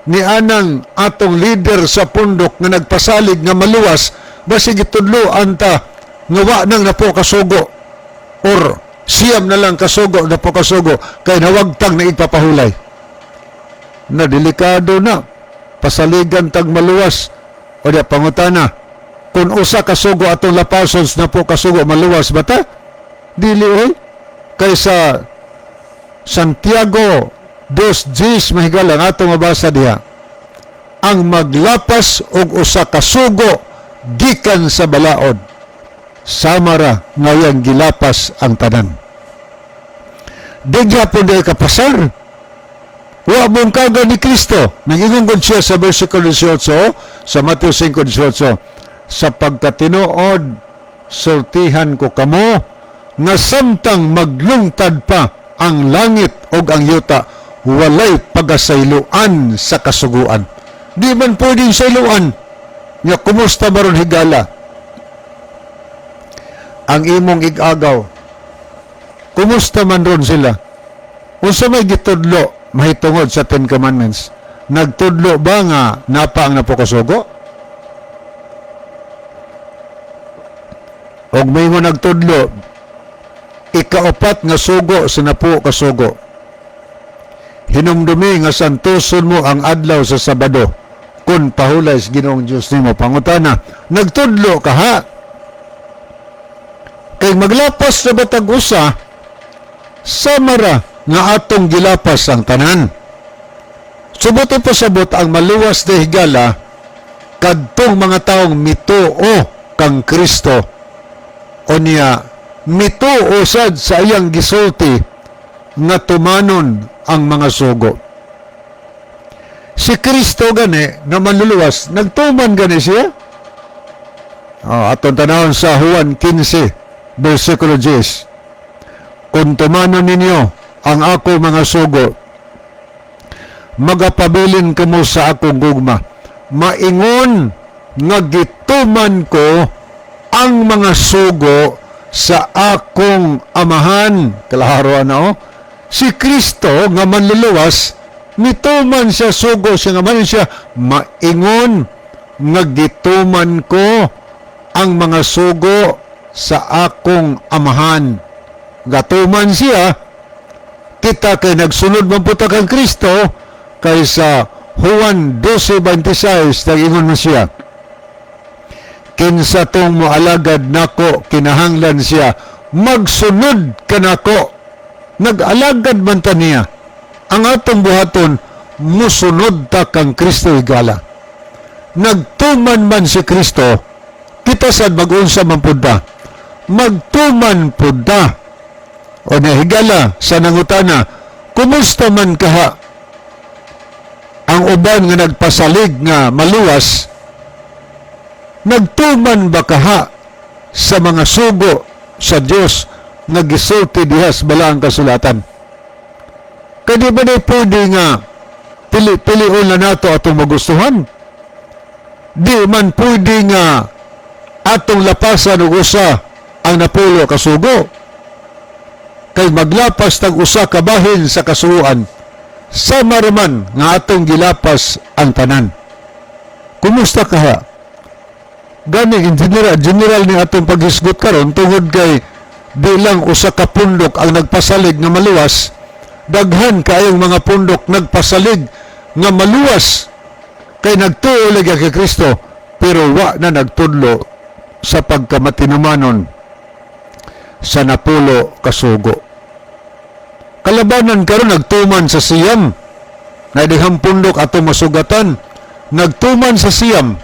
ni anang atong leader sa pundok nga nagpasalig nga maluwas. Basi gitudlo anta nga wa nang napo kasugo or siyam na lang kasugo napo kasugo kay nawagtang na ipapahulay na delikado na pasaligan tag maluwas o di pangutana kung usa kasugo atong lapasons napo kasugo maluwas bata dili kaysa Santiago 2:10 mahigala nga atong mabasa diha ang maglapas og usa kasugo gikan sa balaod samara ngayang gilapas ang tanan. Digya po di kapasar. Wa bungkaga ni Kristo. Nangingon siya sa versikulo 18 sa Mateo 5:18. Sa pagkatinuod, sultihan ko kamo nga samtang maglungtad pa ang langit o ang yuta, walay pagasayloan sa kasuguan. Di man pwedeng sayloan. Nga kumusta maron higala? Ang imong igagaw, kumusta man ron sila? Unsa may gitudlo mahitungod sa 10 Commandments? Nagtudlo ba nga napa ang napokasugo? Og may mo nagtudlo, ikaapat nga sugo sa napo kasugo. Hinumdumi nga santuson mo ang adlaw sa Sabado kun pahulay sa Ginoong Dios nimo. Pangutana, nagtudlo ka ha? Kay maglapas sa batag usa, samara nga atong gilapas ang tanan. Subot pasabot ang maluwas na higala kadtong mga taong mituo kang Kristo o niya mituo sad sa iyang gisulti nga tumanon ang mga sugo. Si Kristo gani na manluluwas, nagtuman gani siya. Atong tanawon sa Juan 15 versikulo 10. Kung tumanon ninyo ang ako mga sugo, magapabilin kamo sa akong gugma. Maingon nga gituman ko ang mga sugo sa akong amahan. Kalaharo na si Kristo nga manluluwas, mituman siya sugo siya nga man siya, maingon nga gituman ko ang mga sugo sa akong amahan. Gatuman siya, kita kay nagsunod man puta kang Kristo, kaysa Juan 12:26, nag-ingon mo siya, kinsa tong moalagad nako, kinahanglan siya, magsunod ka nako. Nag-alagad man ta niya. Ang atong buhaton, musunod ta kang Kristo higala. Nagtuman man si Kristo, kita sad mag-unsa man pud ta. Magtuman pud ta. O nahigala sa nangutana, kumusta man kaha? Ang uban nga nagpasalig nga maluwas, nagtuman ba kaha sa mga sugo sa Dios nga gisulti dihas bala ang kasulatan? Kadi ba na pwede nga pili-pilion na nato atong magustuhan? Di man pwede nga atong lapasan og usa ang napulo ka sugo. Kay maglapas tag usa ka bahin sa kasuoan, sama raman nga atong gilapas ang tanan. Kumusta kaha? Gani in general ni atong paghisgot karon tungod kay di lang usa ka pundok ang nagpasalig nga maluwas, daghan kaayong mga pundok nagpasalig nga maluwas kay nagtuo lagi kay Kristo pero wa na nagtudlo sa pagkamatinumanon sa napulo kasugo. Kalabanan karon nagtuman sa siyam, na dihang pundok atong masugatan, nagtuman sa siyam,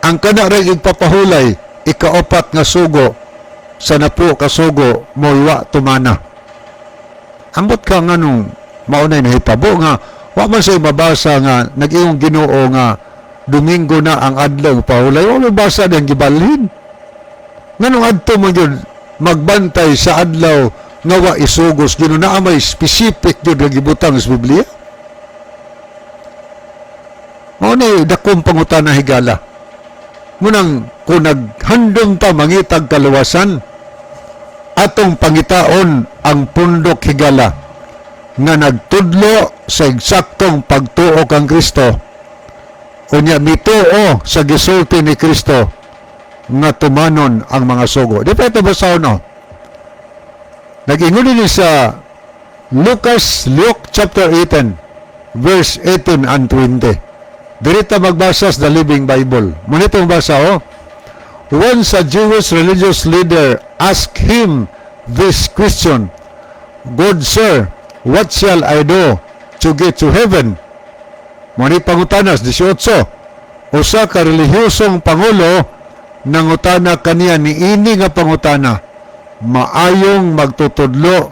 ang kana ray igpapahulay, ikaapat nga sugo, sa napo kasugo, mo'y tumana. Ambot ka nga nung maunay na hitabo nga, wa man sa'y mabasa nga, nag-iong Ginoo nga, Domingo na ang adlaw pahulay, wa mabasa na ang gibalhin. Nga nung adto mo yun, magbantay sa adlaw, nga wa isugos, gino na may specific yun na gibutang sa Biblia. Maunay, dakong pangutan na higala. Munang kung naghandom ta mangitag kaluwasan, atong pangitaon ang pundok higala nga nagtudlo sa eksaktong pagtuo kang Kristo. Unya mituo sa gisulti ni Kristo nga tumanon ang mga sugo. Di pa ito basaw no? Nag-ingon din sa Luke chapter 18, verse 18 and 20. Dirita magbasa sa The Living Bible. Munito ang basa, oh. Once a Jewish religious leader asked him this question, "Good sir, what shall I do to get to heaven?" Muni pangutanas, 18. Usa ka relihiyosong pangulo nangutana kaniya ni ini nga pangutana, maayong magtutudlo,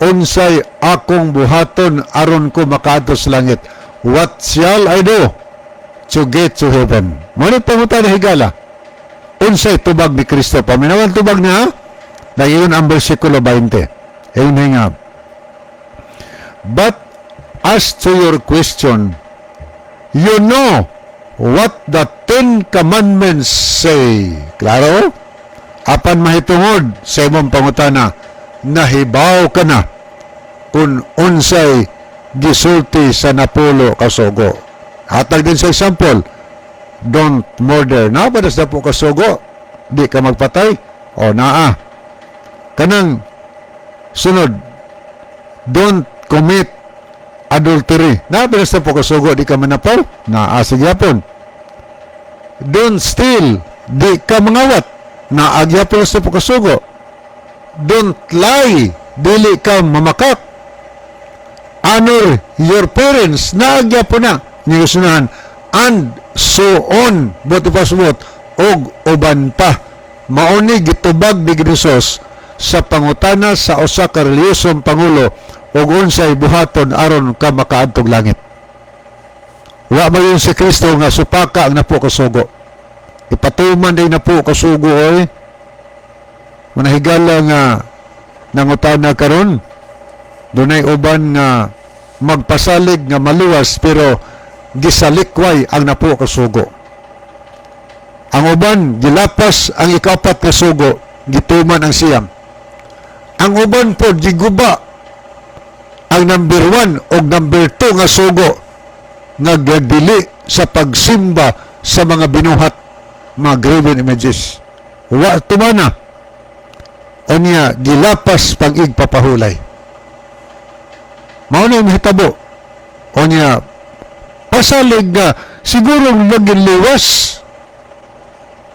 unsay akong buhaton aron ko makaadto sa langit? What shall I do to get to heaven? Muni pangutana higala. Unsay tubag ni Kristo? Paminawan tubag na, dayon ang versikulo 20. Ayun nga. But as to your question, you know what the 10 Commandments say. Klaro? Apan mahitungod sa imong pangutana, nahibaw ka na kung unsay gisulti sa napulo kasugo. Hatag din sa example, don't murder. Napadas na po kasugo, di ka magpatay. O naa. Kanang sunod, don't commit adultery. Napadas na po kasugo, di ka manapaw. Naa, sige po. Don't steal, di ka mangawat. Naagyapon sa pagkasugo. Don't lie, dili ka mamakak. Honor your parents, naagyapon na. Nigusunahan, and so on, buti pasubot, og uban pa. Mauni gitubag ni Kristo sa pangutana sa usa ka relihiyosong pangulo og unsay buhaton aron ka makaadtog langit. Wa man yun si Kristo nga supaka ang napo kasugo. Ipatuman din na po kasugo oy. Manahigala nga nangutana karon, dunay uban nga magpasalig nga maluwas pero gisalikway ang napo kasugo. Ang uban gilapas ang ikapat ka sugo, gituman ang siyam. Ang uban po giguba ang number 1 o number 2 nga sugo nga gadili sa pagsimba sa mga binuhat, mga graven images. Wa tumana. o niya gilapas pag-ig papahulay. Mao na yung hitabo. O niya, pasalig nga, siguro maging liwas.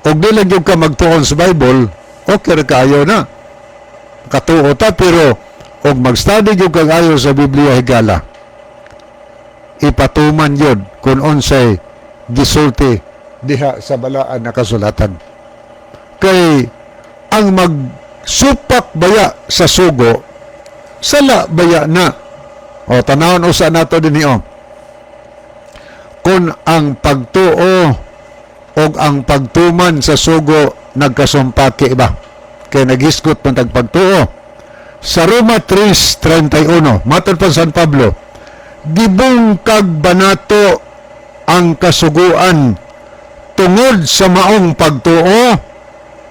O di lang yung ka magtuon sa Bible, okay ra kaayo na. Katuo ta, pero og mag-study yung kag-ayo sa Biblia higala. Ipatuman yun kung unsay gisulti diha sa balaan na kasulatan. Kay ang magsupak baya sa sugo, sala baya na. O tanawon usa nato dinhi o. Kung ang pagtuo o ang pagtuman sa sugo nagkasumpaki ba? Kay naghisgot man tag pagtuo. Sa Roma 3:31, matod pa San Pablo, gibungkag banato ang kasuguan tungod sa maong pagtuo,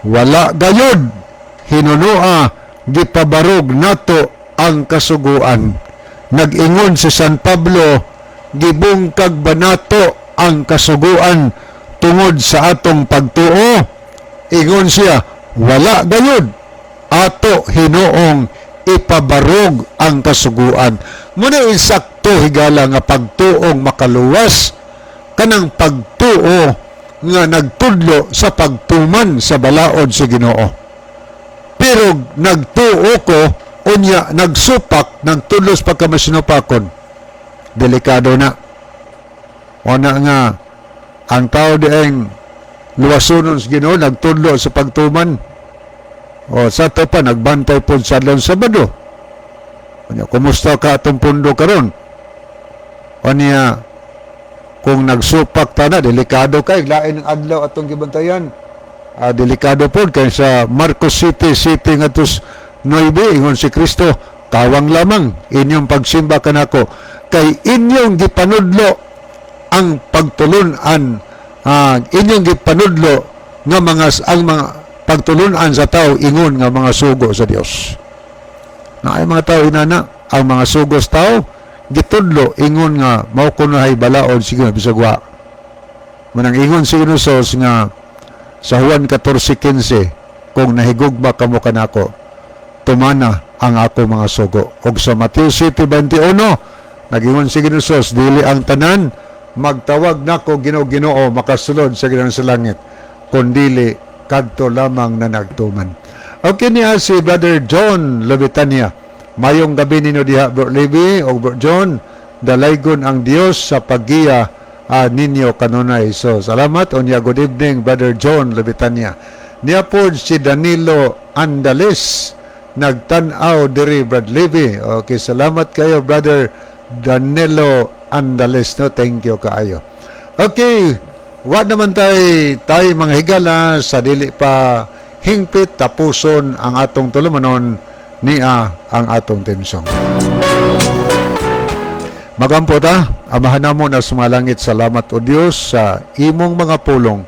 wala gayod hinunua gipabarog nato ang kasuguan. Nag-ingon si San Pablo, gibungkag banato ang kasuguan tungod sa atong pagtuo. Ingon siya, wala gayod ato hinuong ipabarog ang kasuguan. Muna insakto higala nga pagtuong makaluwas, kanang pagtuo nga nagtudlo sa pagtuman sa balaod sa Ginoo. Pero nagtuo ko, unya nagsupak ng tudlos pagkamasinupakon. Delikado na. Una nga, ang tao dieng luwasunon sa Ginoo, nagtudlo sa pagtuman. O sa to pa, nagbantay po sa adlaw Sabado. Unya, kumusta ka atong pundo karon? O niya, kung nagsupak ta na, delikado kay lain ng adlaw atong gibantayan. Delikado po kay sa Marcos City nga tus 9, ingon si Kristo, kawang lamang inyong pagsimba kanako kay inyong gipanudlo ang pagtulunan, inyong gipanudlo nga ang mga pagtulunan sa tao ingon nga mga sugo sa Dios. Na ay mga tao inana, ang mga sugo sa tao gitudlo ingon nga mao kunohay balaod sige bisagwa. Manang ingon si Ginoo nga sa Juan 14:15, kung nahigugma kamo kanako, tumana ang ako mga sugo. Og sa Mateo 7:21, nagingon si Ginoo, dili ang tanan magtawag nako Ginoo makasulod sa ginan sa langit, kundili kadto lamang na nagtuman. Okay niya si Brother John Levitania. Mayong gabi ninyo diha, Bro Levi o Bro John, dalaygon ang Dios sa paggiya ninyo kanunay. So, salamat. Onya, good evening, Brother John Levitania. Niya po si Danilo Andales, nagtanaw diri, Brad Levi. Okay, salamat kayo, Brother Danilo Andales. No, thank you kaayo. Okay, wa naman tayo mga higala sa dili pa hingpit tapuson ang atong tulumanon niya ang atong tensyon. Magampo ta, amahan namo na sumalangit, salamat o Dios sa imong mga pulong.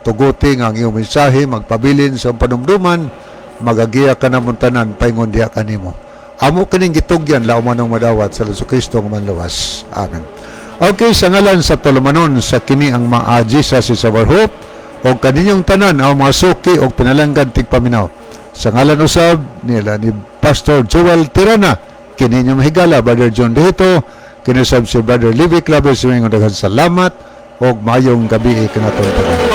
Tuguting ang iyong mensahe, magpabilin sa panumduman, magagiya ka na muntanan, paingon diya kanimo. Amo kaning gitugyan, laumanong madawat sa Jesucristo ng manluwas. Amen. Okay, sa ngalan sa tulumanon, sa kini ang mga Jesus is our hope, o kaninyong tanan, ang mga suki o pinalanggan tigpaminaw. Sa ngalan usab nila ni Pastor Joel Tirana, kininyong higala, Brother John Dehito, kinusab si Brother Levi Claves, salamat o mayong gabi kanatong tanan.